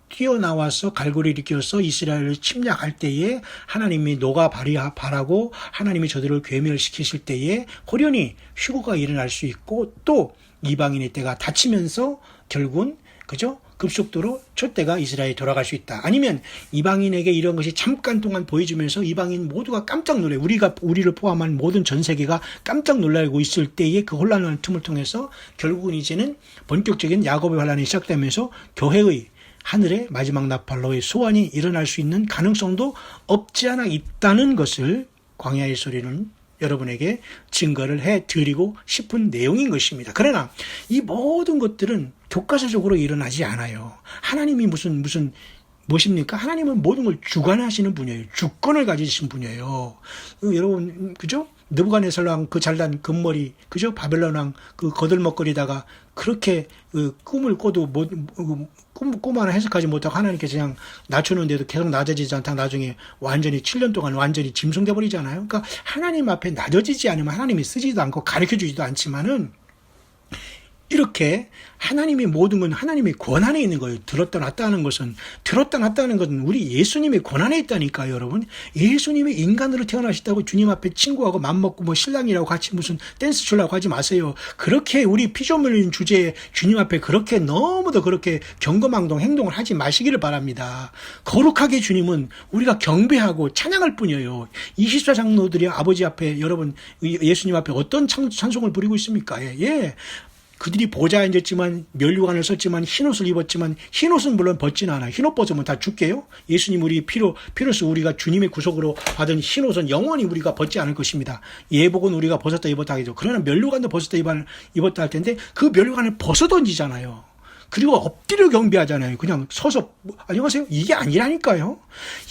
뛰어나와서 갈고리를 끼워서 이스라엘을 침략할 때에 하나님이 노가 발하고 하나님이 저들을 괴멸시키실 때에 호련히 휴거가 일어날 수 있고 또 이방인의 때가 닫히면서 결국은 그죠? 급속도로 촛대가 이스라엘에 돌아갈 수 있다. 아니면 이방인에게 이런 것이 잠깐 동안 보여주면서 이방인 모두가 깜짝 놀래. 우리를 포함한 모든 전 세계가 깜짝 놀라고 있을 때에 그 혼란한 틈을 통해서 결국은 이제는 본격적인 야곱의 환란이 시작되면서 교회의 하늘의 마지막 나팔로의 소환이 일어날 수 있는 가능성도 없지 않아 있다는 것을 광야의 소리는 여러분에게 증거를 해드리고 싶은 내용인 것입니다. 그러나 이 모든 것들은 교과서적으로 일어나지 않아요. 하나님이 무슨 무엇입니까? 하나님은 모든 걸 주관하시는 분이에요. 주권을 가지신 분이에요. 여러분 그죠? 느부갓네살 왕 그 잘난 금머리 그죠? 바벨론 왕 그 거들먹거리다가 그렇게 꿈을 꿔도 꿈 하나 해석하지 못하고 하나님께서 그냥 낮추는데도 계속 낮아지지 않다 나중에 완전히 7년 동안 완전히 짐승돼 버리잖아요. 그러니까 하나님 앞에 낮아지지 않으면 하나님이 쓰지도 않고 가르쳐 주지도 않지만은 이렇게 하나님의 모든 건 하나님의 권한에 있는 거예요. 들었다 놨다 하는 것은 우리 예수님의 권한에 있다니까요, 여러분. 예수님이 인간으로 태어나셨다고 주님 앞에 친구하고 맘먹고 뭐 신랑이라고 같이 무슨 댄스 추려고 하지 마세요. 그렇게 우리 피조물인 주제에 주님 앞에 그렇게 너무도 그렇게 경거망동 행동을 하지 마시기를 바랍니다. 거룩하게 주님은 우리가 경배하고 찬양할 뿐이에요. 24장로들이 아버지 앞에 여러분 예수님 앞에 어떤 찬송을 부리고 있습니까? 예. 그들이 보좌에 앉았지만 면류관을 썼지만 흰옷을 입었지만 흰옷은 물론 벗지는 않아요. 흰옷 벗으면 다 죽게요. 예수님 우리 피로써 우리가 주님의 구속으로 받은 흰옷은 영원히 우리가 벗지 않을 것입니다. 예복은 우리가 벗었다 입었다 하죠. 그러나 면류관도 벗었다 입었다 할 텐데 그 면류관을 벗어 던지잖아요. 그리고 엎드려 경배하잖아요. 그냥 서서 안녕하세요. 이게 아니라니까요.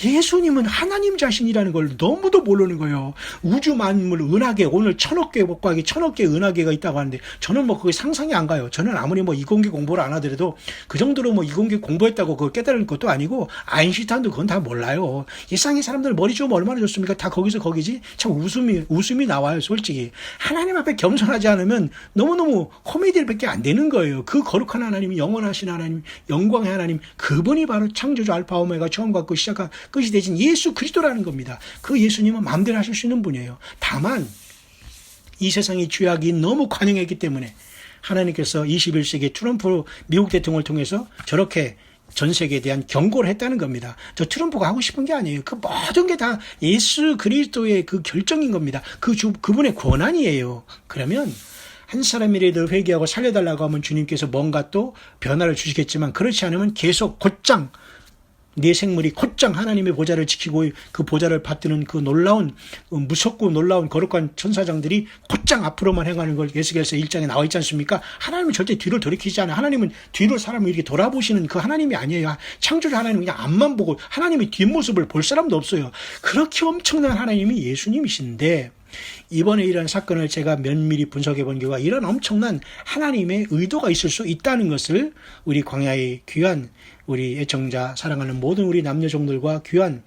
예수님은 하나님 자신이라는 걸 너무도 모르는 거예요. 우주 만물 은하계 오늘 1000억 개 복과하기 1000억 개 은하계가 있다고 하는데 저는 뭐 그게 상상이 안 가요. 저는 아무리 뭐 이공계 공부를 안 하더라도 그 정도로 뭐 이공계 공부했다고 그거 깨달을 것도 아니고 아인슈타인도 그건 다 몰라요. 세상의 사람들 머리 좀 얼마나 좋습니까? 다 거기서 거기지. 참 웃음이 나와요. 솔직히 하나님 앞에 겸손하지 않으면 너무너무 코미디밖에 안 되는 거예요. 그 거룩한 하나님이 영원하신 하나님, 영광의 하나님, 그분이 바로 창조주 알파 오메가 처음과 끝 시작한 끝이 되신 예수 그리스도라는 겁니다. 그 예수님은 마음대로 하실 수 있는 분이에요. 다만 이 세상의 죄악이 너무 관영했기 때문에 하나님께서 21세기 트럼프 미국 대통령을 통해서 저렇게 전 세계에 대한 경고를 했다는 겁니다. 저 트럼프가 하고 싶은 게 아니에요. 그 모든 게 다 예수 그리스도의 그 결정인 겁니다. 그분의 권한이에요. 그러면 한 사람이라도 회개하고 살려달라고 하면 주님께서 뭔가 또 변화를 주시겠지만 그렇지 않으면 계속 곧장 내 생물이 곧장 하나님의 보좌를 지키고 그 보좌를 받드는 그 놀라운 무섭고 놀라운 거룩한 천사장들이 곧장 앞으로만 행하는 걸 에스겔서 1장에 나와 있지 않습니까? 하나님은 절대 뒤를 돌이키지 않아요. 하나님은 뒤로 사람을 이렇게 돌아보시는 그 하나님이 아니에요. 창조주 하나님은 그냥 앞만 보고 하나님의 뒷모습을 볼 사람도 없어요. 그렇게 엄청난 하나님이 예수님이신데 이번에 이런 사건을 제가 면밀히 분석해 본 결과 이런 엄청난 하나님의 의도가 있을 수 있다는 것을 우리 광야의 귀한 우리 애청자 사랑하는 모든 우리 남녀 종들과 귀한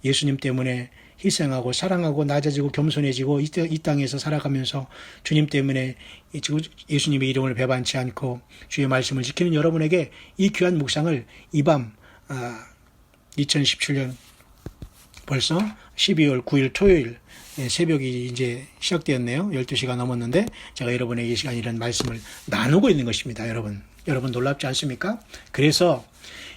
예수님 때문에 희생하고 사랑하고 낮아지고 겸손해지고 이 땅에서 살아가면서 주님 때문에 예수님의 이름을 배반치 않고 주의 말씀을 지키는 여러분에게 이 귀한 묵상을 이 밤 2017년 벌써 12월 9일 토요일 새벽이 이제 시작되었네요. 12시가 넘었는데 제가 여러분에게 이 시간 이런 말씀을 나누고 있는 것입니다. 여러분 놀랍지 않습니까? 그래서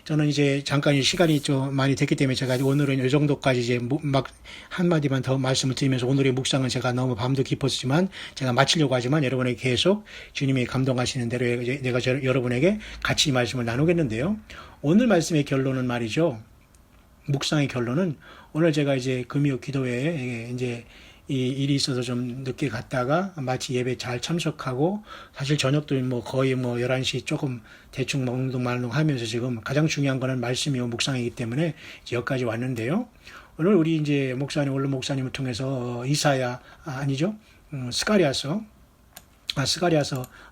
저는 이제 잠깐 시간이 좀 많이 됐기 때문에 제가 오늘은 이 정도까지 이제 막 한마디만 더 말씀을 드리면서 오늘의 묵상은 제가 너무 밤도 깊었지만 제가 마치려고 하지만 여러분에게 계속 주님이 감동하시는 대로 내가 여러분에게 같이 이 말씀을 나누겠는데요. 오늘 말씀의 결론은 말이죠. 묵상의 결론은 오늘 제가 이제 금요 기도회에 이제 이 일이 있어서 좀 늦게 갔다가 마치 예배 잘 참석하고 사실 저녁도 뭐 거의 뭐 11시 조금 대충 몽둥말둥 하면서 지금 가장 중요한 거는 말씀이요 묵상이기 때문에 이제 여기까지 왔는데요. 오늘 우리 이제 목사님, 원로 목사님을 통해서 이사야, 아니죠? 스가랴서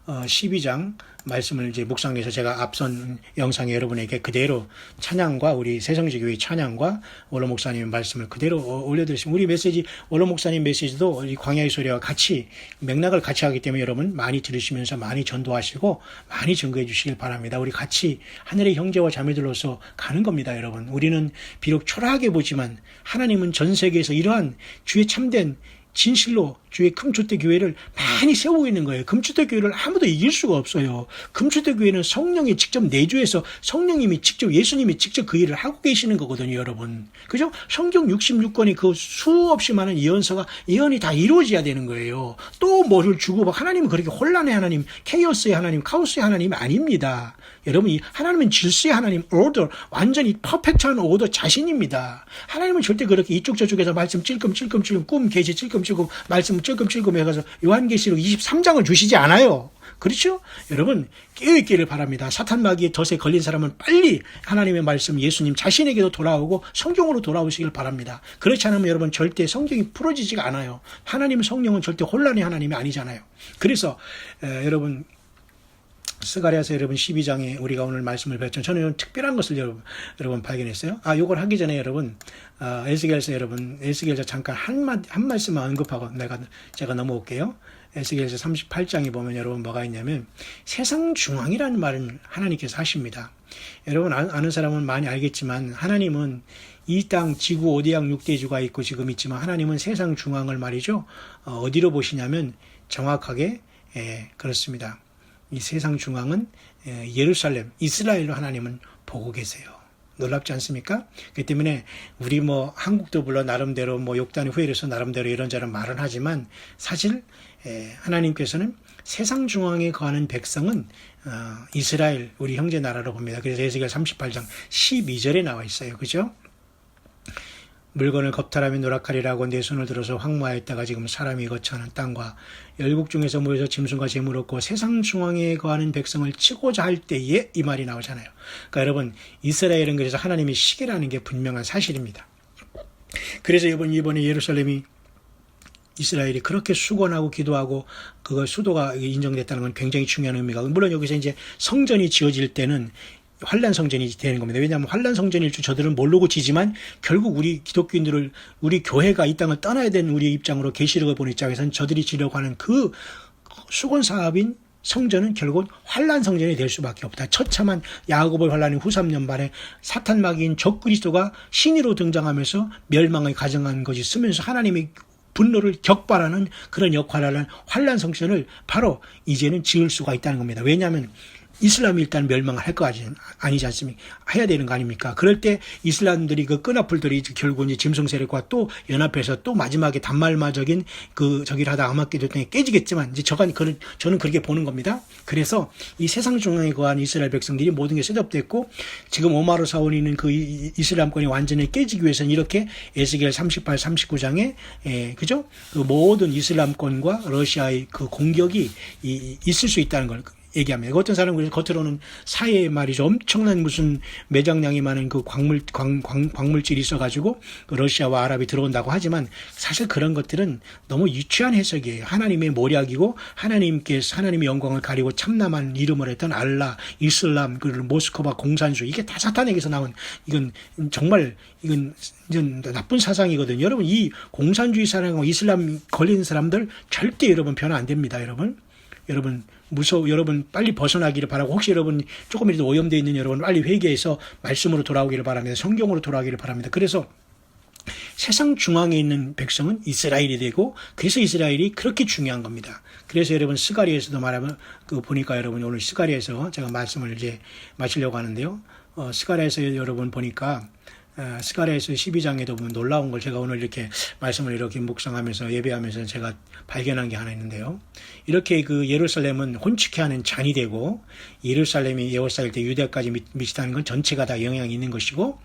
12장 말씀을 이제 묵상해서 제가 앞선 영상에 여러분에게 그대로 찬양과 우리 새성지교회 찬양과 원로 목사님 말씀을 그대로 올려드렸습니다. 우리 메시지, 원로 목사님 메시지도 이 광야의 소리와 같이 맥락을 같이 하기 때문에 여러분 많이 들으시면서 많이 전도하시고 많이 증거해 주시길 바랍니다. 우리 같이 하늘의 형제와 자매들로서 가는 겁니다, 여러분. 우리는 비록 초라하게 보지만 하나님은 전 세계에서 이러한 주의 참된 진실로 주의 금초대 교회를 많이 세우고 있는 거예요. 금초대 교회를 아무도 이길 수가 없어요. 금초대 교회는 성령이 직접 내주해서 성령님이 직접, 예수님이 직접 그 일을 하고 계시는 거거든요, 여러분. 그죠? 성경 66권이 그 수없이 많은 예언이 다 이루어져야 되는 거예요. 또 뭐를 주고 막 하나님은 그렇게 혼란의 하나님, 케이오스의 하나님, 카오스의 하나님이 아닙니다. 여러분, 이 하나님은 질서의 하나님, 오더, 완전히 퍼펙트한 오더 자신입니다. 하나님은 절대 그렇게 이쪽 저쪽에서 말씀 찔끔찔끔 꿈 계시 찔끔찔끔 말씀 찔끔찔끔 해가서 요한계시록 23장을 주시지 않아요. 그렇죠? 여러분 깨어있기를 바랍니다. 사탄 마귀의 덫에 걸린 사람은 빨리 하나님의 말씀 예수님 자신에게도 돌아오고 성경으로 돌아오시길 바랍니다. 그렇지 않으면 여러분 절대 성경이 풀어지지가 않아요. 하나님 성령은 절대 혼란의 하나님이 아니잖아요. 그래서 여러분 스가랴서 여러분 12장에 우리가 오늘 말씀을 배웠죠. 저는 특별한 것을 여러분 발견했어요. 요걸 하기 전에 여러분 에스겔서 여러분 에스겔서 잠깐 한 말씀만 언급하고 제가 넘어올게요. 에스겔서 38장에 보면 여러분 뭐가 있냐면 세상 중앙이라는 말은 하나님께서 하십니다. 여러분 아는 사람은 많이 알겠지만 하나님은 이 땅 지구 5대양 6대주가 있고 지금 있지만 하나님은 세상 중앙을 말이죠. 어디로 보시냐면 정확하게 그렇습니다. 이 세상 중앙은 예루살렘, 이스라엘로 하나님은 보고 계세요. 놀랍지 않습니까? 그렇기 때문에 우리 뭐 한국도 물론 나름대로 뭐 욕단의 후예로서 나름대로 이런저런 말은 하지만 사실 하나님께서는 세상 중앙에 거하는 백성은 이스라엘 우리 형제 나라로 봅니다. 그래서 에스겔 38장 12절에 나와 있어요. 그죠? 물건을 겁탈하며 노락하리라고 내 손을 들어서 황무하였다가 지금 사람이 거처하는 땅과 열국 중에서 모여서 짐승과 재물 얻고 세상 중앙에 거하는 백성을 치고자 할 때에 이 말이 나오잖아요. 그러니까 여러분 이스라엘은 그래서 하나님의 시기라는 게 분명한 사실입니다. 그래서 이번에 예루살렘이 이스라엘이 그렇게 수건하고 기도하고 그거 수도가 인정됐다는 건 굉장히 중요한 의미가 물론 여기서 이제 성전이 지어질 때는 환란 성전이 되는 겁니다. 왜냐하면 환란 성전일 줄 저들은 모르고 지지만 결국 우리 기독교인들을 우리 교회가 이 땅을 떠나야 되는 우리의 입장으로 계시록을 본 입장에서는 저들이 지려고 하는 그 수건 사업인 성전은 결국 환란 성전이 될 수밖에 없다. 처참한 야고보의 환란인 후 3년 만에 사탄 마귀인 적그리스도가 신이로 등장하면서 멸망을 가정한 것이 쓰면서 하나님의 분노를 격발하는 그런 역할을 하는 환란 성전을 바로 이제는 지을 수가 있다는 겁니다. 왜냐하면 이슬람이 일단 멸망을 할 거 아니지 않습니까? 해야 되는 거 아닙니까? 그럴 때 이슬람들이 그 끈앞풀들이 결국 이제 짐승 세력과 또 연합해서 또 마지막에 단말마적인 저기를 하다 아마기도 때문에 깨지겠지만 이제 저는 그렇게 보는 겁니다. 그래서 이 세상 중앙에 거한 이스라엘 백성들이 모든 게 셋업됐고 지금 오마르 사원이 있는 그 이슬람권이 완전히 깨지기 위해서는 이렇게 에스겔 38, 39장에 그죠? 그 모든 이슬람권과 러시아의 그 공격이 있을 수 있다는 걸 얘기합니다. 어떤 사람은 겉으로는 사해에 말이죠. 엄청난 무슨 매장량이 많은 그 광물질이 있어가지고 러시아와 아랍이 들어온다고 하지만 사실 그런 것들은 너무 유치한 해석이에요. 하나님의 모략이고 하나님의 영광을 가리고 참남한 이름을 했던 알라, 이슬람, 그 모스크바 공산주 이게 다 사탄에게서 나온 이건 나쁜 사상이거든요. 여러분 이 공산주의 사상하고 이슬람 걸리는 사람들 절대 여러분 변화 안 됩니다. 여러분 여러분 빨리 벗어나기를 바라고 혹시 여러분 조금이라도 오염되어 있는 여러분 빨리 회개해서 말씀으로 돌아오기를 바랍니다. 성경으로 돌아오기를 바랍니다. 그래서 세상 중앙에 있는 백성은 이스라엘이 되고 그래서 이스라엘이 그렇게 중요한 겁니다. 그래서 여러분 스가랴에서도 말하면 보니까 여러분 오늘 스가랴에서 제가 말씀을 이제 마치려고 하는데요. 스가랴에서 여러분 보니까 스가랴에서 12장에도 보면 놀라운 걸 제가 오늘 이렇게 말씀을 이렇게 묵상하면서 예배하면서 제가 발견한 게 하나 있는데요. 이렇게 그 예루살렘은 혼축해하는 잔이 되고 예루살렘이 예워싸일 때 유대까지 미치다는 건 전체가 다 영향이 있는 것이고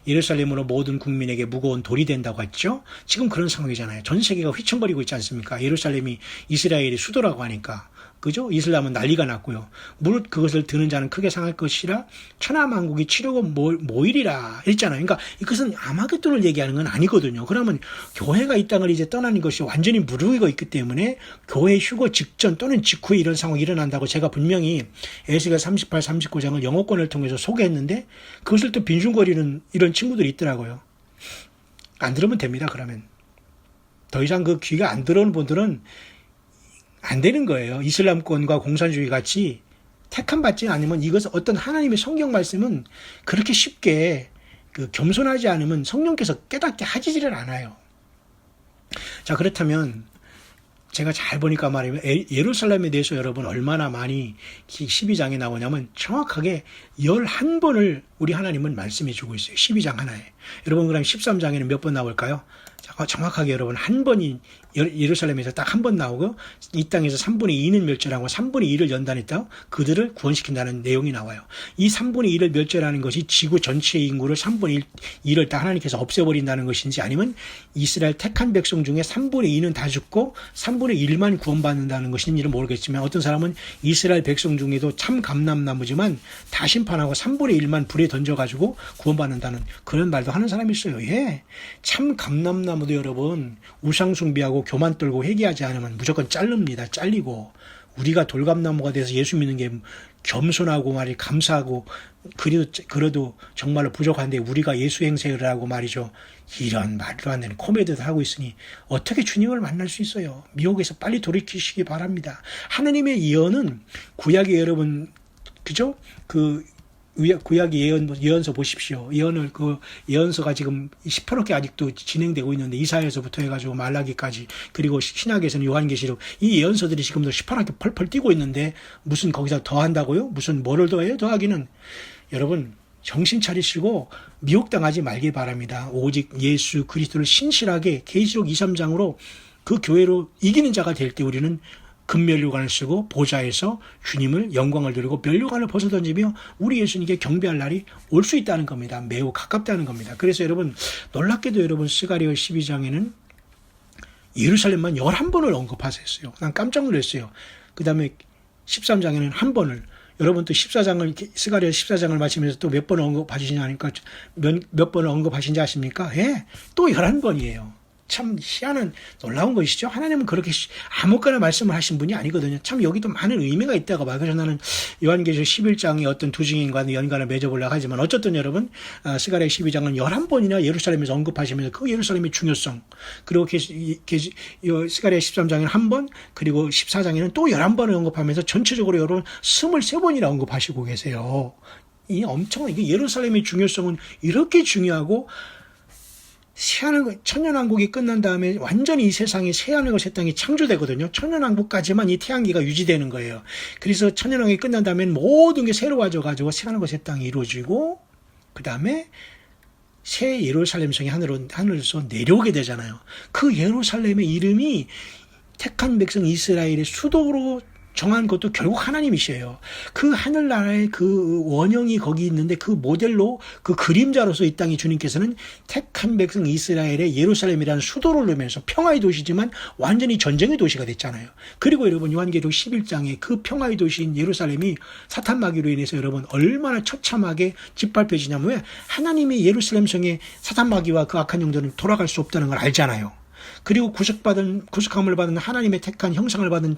예루살렘으로 모든 국민에게 무거운 돌이 된다고 했죠. 지금 그런 상황이잖아요. 전 세계가 휘청거리고 있지 않습니까? 예루살렘이 이스라엘의 수도라고 하니까. 그죠? 이슬람은 난리가 났고요. 무릇 그것을 드는 자는 크게 상할 것이라 천하만국이 치려고 모이리라 했잖아요. 그러니까 이것은 아마겟돈을 얘기하는 건 아니거든요. 그러면 교회가 이 땅을 이제 떠나는 것이 완전히 무르익어 있기 때문에 교회 휴거 직전 또는 직후에 이런 상황이 일어난다고 제가 분명히 에스겔 38, 39장을 영어권을 통해서 소개했는데 그것을 또 빈중거리는 이런 친구들이 있더라고요. 안 들으면 됩니다. 그러면 더 이상 그 귀가 안 들어오는 분들은 안 되는 거예요. 이슬람권과 공산주의 같이 택함받지 않으면 이것은 어떤 하나님의 성경 말씀은 그렇게 쉽게 겸손하지 않으면 성령께서 깨닫게 하지를 않아요. 자, 그렇다면 제가 잘 보니까 말이에요. 예루살렘에 대해서 여러분 얼마나 많이 12장에 나오냐면 정확하게 11번을 우리 하나님은 말씀해 주고 있어요. 12장 하나에. 여러분 그럼 13장에는 몇 번 나올까요? 정확하게 여러분 한 번이 예루살렘에서 딱 한 번 나오고 이 땅에서 3분의 2는 멸절하고 3분의 2를 연단했다. 그들을 구원시킨다는 내용이 나와요. 이 3분의 2를 멸절하는 것이 지구 전체의 인구를 3분의 2를 다 하나님께서 없애버린다는 것인지 아니면 이스라엘 택한 백성 중에 3분의 2는 다 죽고 3분의 1만 구원받는다는 것인지는 모르겠지만 어떤 사람은 이스라엘 백성 중에도 참 감람나무지만 다 심판하고 3분의 1만 불에 던져가지고 구원받는다는 그런 말도 하는 사람이 있어요. 예, 참 감람나무도 여러분 우상 숭배하고 교만 떨고 회개하지 않으면 무조건 자릅니다. 잘리고 우리가 돌감나무가 돼서 예수 믿는 게 겸손하고 말이 감사하고 그래도 정말로 부족한데 우리가 예수 행세를 하고 말이죠. 이런 말도 안 되는 코미디도 하고 있으니 어떻게 주님을 만날 수 있어요. 미혹에서 빨리 돌이키시기 바랍니다. 하나님의 예언은 구약의 여러분 그죠? 구약의 예언서 보십시오. 예언서가 지금 시퍼렇게 아직도 진행되고 있는데 이사야서부터 해가지고 말라기까지 그리고 신약에서는 요한계시록 이 예언서들이 지금도 시퍼렇게 펄펄 뛰고 있는데 무슨 거기서 더 한다고요? 무슨 뭐를 더해요? 더하기는 여러분 정신 차리시고 미혹당하지 말기 바랍니다. 오직 예수 그리스도를 신실하게 계시록 2, 3장으로 그 교회로 이기는 자가 될 때 우리는 금면류관을 쓰고 보좌에서 주님을 영광을 드리고 면류관을 벗어던지며 우리 예수님께 경배할 날이 올 수 있다는 겁니다. 매우 가깝다는 겁니다. 그래서 여러분 놀랍게도 여러분 스가랴 12장에는 예루살렘만 11번을 언급하셨어요. 난 깜짝 놀랐어요. 그 다음에 13장에는 한 번을 여러분 또 스가랴 14장을 마치면서 또 몇 번을 언급하시냐 하니까 몇 번을 언급하신지 아십니까? 예, 또 11번이에요. 참 희한한 놀라운 것이죠. 하나님은 그렇게 아무거나 말씀을 하신 분이 아니거든요. 참 여기도 많은 의미가 있다고 봐요. 그래서 나는 요한계시록 11장의 어떤 두 증인과는 연관을 맺어보려고 하지만 어쨌든 여러분 스가랴 12장은 11번이나 예루살렘에서 언급하시면서 그 예루살렘의 중요성 그리고 스가랴 13장에는 한 번 그리고 14장에는 또 11번을 언급하면서 전체적으로 여러분 23번이나 언급하시고 계세요. 이 엄청난 이게 예루살렘의 중요성은 이렇게 중요하고 천년왕국이 끝난 다음에 완전히 이 세상에 새하늘과 새 땅이 창조되거든요. 천년왕국까지만 이 태양계가 유지되는 거예요. 그래서 천년왕국이 끝난 다음에 모든 게 새로워져가지고 새하늘과 새 땅이 이루어지고 그 다음에 새 예루살렘 성이 하늘에서 내려오게 되잖아요. 그 예루살렘의 이름이 택한 백성 이스라엘의 수도로 정한 것도 결국 하나님이셔요. 그 하늘나라의 그 원형이 거기 있는데 그 모델로 그 그림자로서 이 땅에 주님께서는 택한 백성 이스라엘의 예루살렘이라는 수도를 놓으면서 평화의 도시지만 완전히 전쟁의 도시가 됐잖아요. 그리고 여러분 요한계시록 11장에 그 평화의 도시인 예루살렘이 사탄 마귀로 인해서 여러분 얼마나 처참하게 짓밟혀지냐면 왜 하나님의 예루살렘 성에 사탄 마귀와 그 악한 영들은 돌아갈 수 없다는 걸 알잖아요. 그리고 구속함을 받은 하나님의 택한 형상을 받은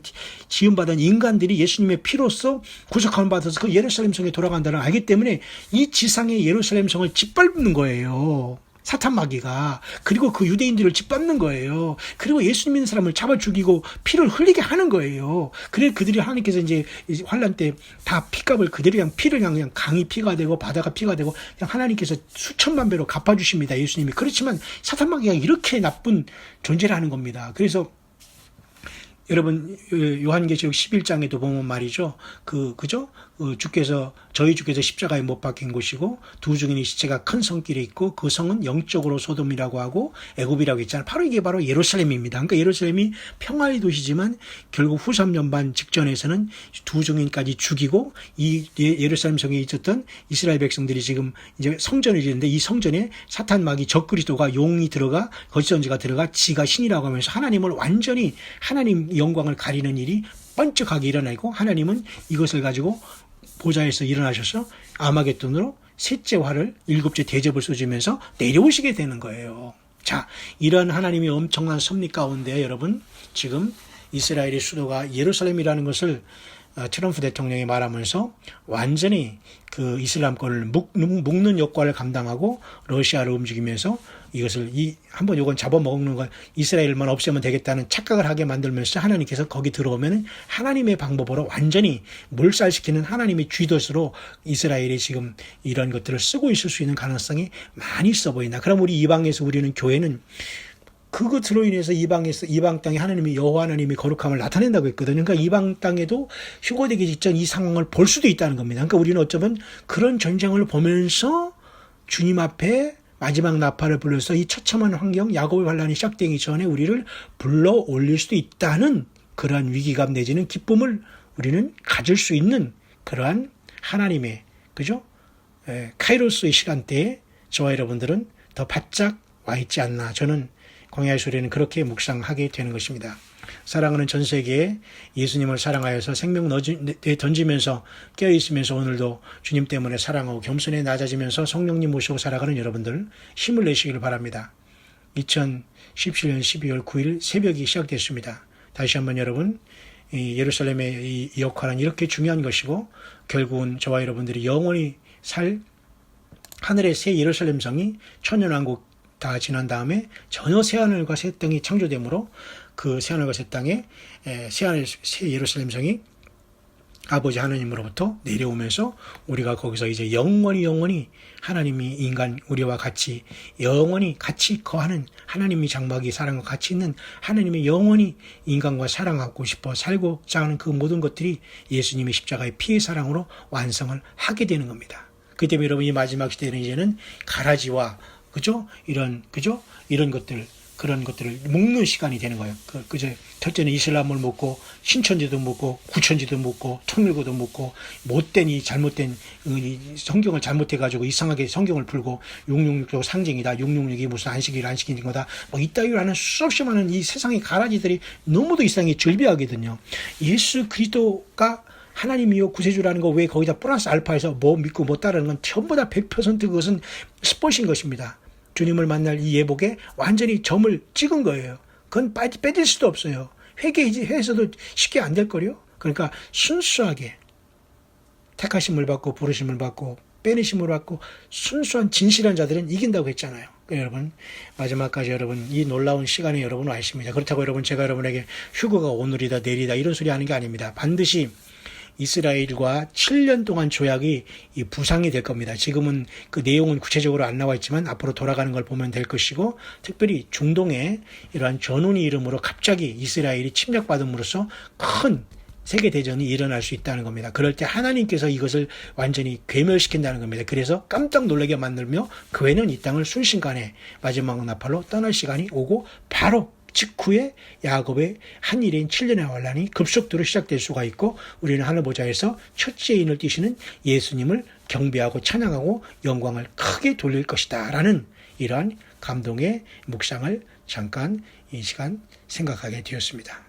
지음받은 인간들이 예수님의 피로써 구속함을 받아서 그 예루살렘 성에 돌아간다는 걸 알기 때문에 이 지상의 예루살렘 성을 짓밟는 거예요. 사탄 마귀가. 그리고 그 유대인들을 짓밟는 거예요. 그리고 예수님 믿는 사람을 잡아 죽이고 피를 흘리게 하는 거예요. 그래 그들이 하나님께서 이제 환란 때 다 피값을 그들이 피를 그냥 강이 피가 되고 바다가 피가 되고 그냥 하나님께서 수천만 배로 갚아주십니다. 예수님이. 그렇지만 사탄 마귀가 이렇게 나쁜 존재를 하는 겁니다. 그래서 여러분 요한계시록 11장에도 보면 말이죠. 그죠? 저희 주께서 십자가에 못 박힌 곳이고 두 증인의 시체가 큰 성길에 있고 그 성은 영적으로 소돔이라고 하고 애굽이라고 했잖아요. 바로 이게 바로 예루살렘입니다. 그러니까 예루살렘이 평화의 도시지만 결국 후 3년 반 직전에서는 두 증인까지 죽이고 이 예루살렘 성에 있었던 이스라엘 백성들이 지금 이제 성전을 짓는데 이 성전에 사탄 마귀 적그리스도가 용이 들어가 거짓선지가 들어가 지가 신이라고 하면서 하나님을 완전히 하나님 영광을 가리는 일이 번쩍하게 일어나고 하나님은 이것을 가지고 보좌에서 일어나셔서 아마겟돈으로 셋째 활을 일곱째 대접을 쏘주면서 내려오시게 되는 거예요. 자, 이런 하나님의 엄청난 섭리 가운데 여러분 지금 이스라엘의 수도가 예루살렘이라는 것을 트럼프 대통령이 말하면서 완전히 그 이슬람권을 묶는 역할을 감당하고 러시아를 움직이면서 이것을 한번 요건 잡아먹는 걸 이스라엘만 없애면 되겠다는 착각을 하게 만들면서 하나님께서 거기 들어오면 하나님의 방법으로 완전히 몰살시키는 하나님의 쥐덫으로 이스라엘이 지금 이런 것들을 쓰고 있을 수 있는 가능성이 많이 있어 보인다. 그럼 우리 이방에서 우리는 교회는 그것으로 인해서 이방 땅에 하나님이 여호와 하나님의 거룩함을 나타낸다고 했거든요. 그러니까 이방 땅에도 휴거되기 직전 이 상황을 볼 수도 있다는 겁니다. 그러니까 우리는 어쩌면 그런 전쟁을 보면서 주님 앞에 마지막 나팔을 불러서 이 처참한 환경 야곱의 환란이 시작되기 전에 우리를 불러 올릴 수도 있다는 그러한 위기감 내지는 기쁨을 우리는 가질 수 있는 그러한 하나님의 그죠? 카이로스의 시간대에 저와 여러분들은 더 바짝 와 있지 않나. 저는 광야의 소리는 그렇게 묵상하게 되는 것입니다. 사랑하는 전 세계에 예수님을 사랑하여서 생명 던지면서 깨어있으면서 오늘도 주님 때문에 사랑하고 겸손에 낮아지면서 성령님 모시고 살아가는 여러분들 힘을 내시길 바랍니다. 2017년 12월 9일 새벽이 시작됐습니다. 다시 한번 여러분 예루살렘의 이 역할은 이렇게 중요한 것이고 결국은 저와 여러분들이 영원히 살 하늘의 새 예루살렘 성이 천년왕국 다 지난 다음에 전혀 새하늘과 새 땅이 창조되므로 그 새하늘과 새 땅에 새 예루살렘 성이 아버지 하나님으로부터 내려오면서 우리가 거기서 이제 영원히 하나님이 인간 우리와 같이 영원히 같이 거하는 하나님이 장막이 사랑과 같이 있는 하나님이 영원히 인간과 사랑하고 싶어 살고자 하는 그 모든 것들이 예수님의 십자가의 피의 사랑으로 완성을 하게 되는 겁니다. 그 때문에 여러분 이 마지막 시대는 이제는 가라지와 이런 것들, 그런 것들을 묶는 시간이 되는 거예요. 첫째는 이슬람을 묶고, 신천지도 묶고, 구천지도 묶고, 통일교도 묶고, 잘못된 성경을 잘못해가지고 이상하게 성경을 풀고, 666도 상징이다, 666이 무슨 안식인 거다, 이따위로 하는 수없이 많은 이 세상의 가라지들이 너무도 이상하게 즐비하거든요. 예수 그리스도가 하나님이요 구세주라는 거 왜 거기다 플러스 알파에서 뭐 믿고 뭐 따르는 건 전부 다 100% 그것은 스포신 것입니다. 주님을 만날 이 예복에 완전히 점을 찍은 거예요. 그건 빼질 수도 없어요. 회개해서도 쉽게 안 될 거요. 그러니까 순수하게 택하심을 받고 부르심을 받고 빼내심을 받고 순수한 진실한 자들은 이긴다고 했잖아요. 여러분 마지막까지 여러분 이 놀라운 시간에 여러분 와 있습니다. 그렇다고 여러분 제가 여러분에게 휴거가 오늘이다 내일이다 이런 소리 하는 게 아닙니다. 반드시 이스라엘과 7년 동안 조약이 부상이 될 겁니다. 지금은 그 내용은 구체적으로 안 나와 있지만 앞으로 돌아가는 걸 보면 될 것이고 특별히 중동에 이러한 전운이 이름으로 갑자기 이스라엘이 침략받음으로써 큰 세계대전이 일어날 수 있다는 겁니다. 그럴 때 하나님께서 이것을 완전히 괴멸시킨다는 겁니다. 그래서 깜짝 놀라게 만들며 교회는 이 땅을 순식간에 마지막 나팔로 떠날 시간이 오고 바로 직후에 야곱의 한 일인 7년의 환란이 급속도로 시작될 수가 있고 우리는 하늘 보좌에서 첫째 인을 띠시는 예수님을 경배하고 찬양하고 영광을 크게 돌릴 것이다 라는 이러한 감동의 묵상을 잠깐 이 시간 생각하게 되었습니다.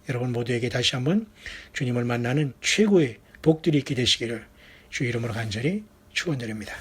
여러분 모두에게 다시 한번 주님을 만나는 최고의 복들이 있게 되시기를 주 이름으로 간절히 축원드립니다.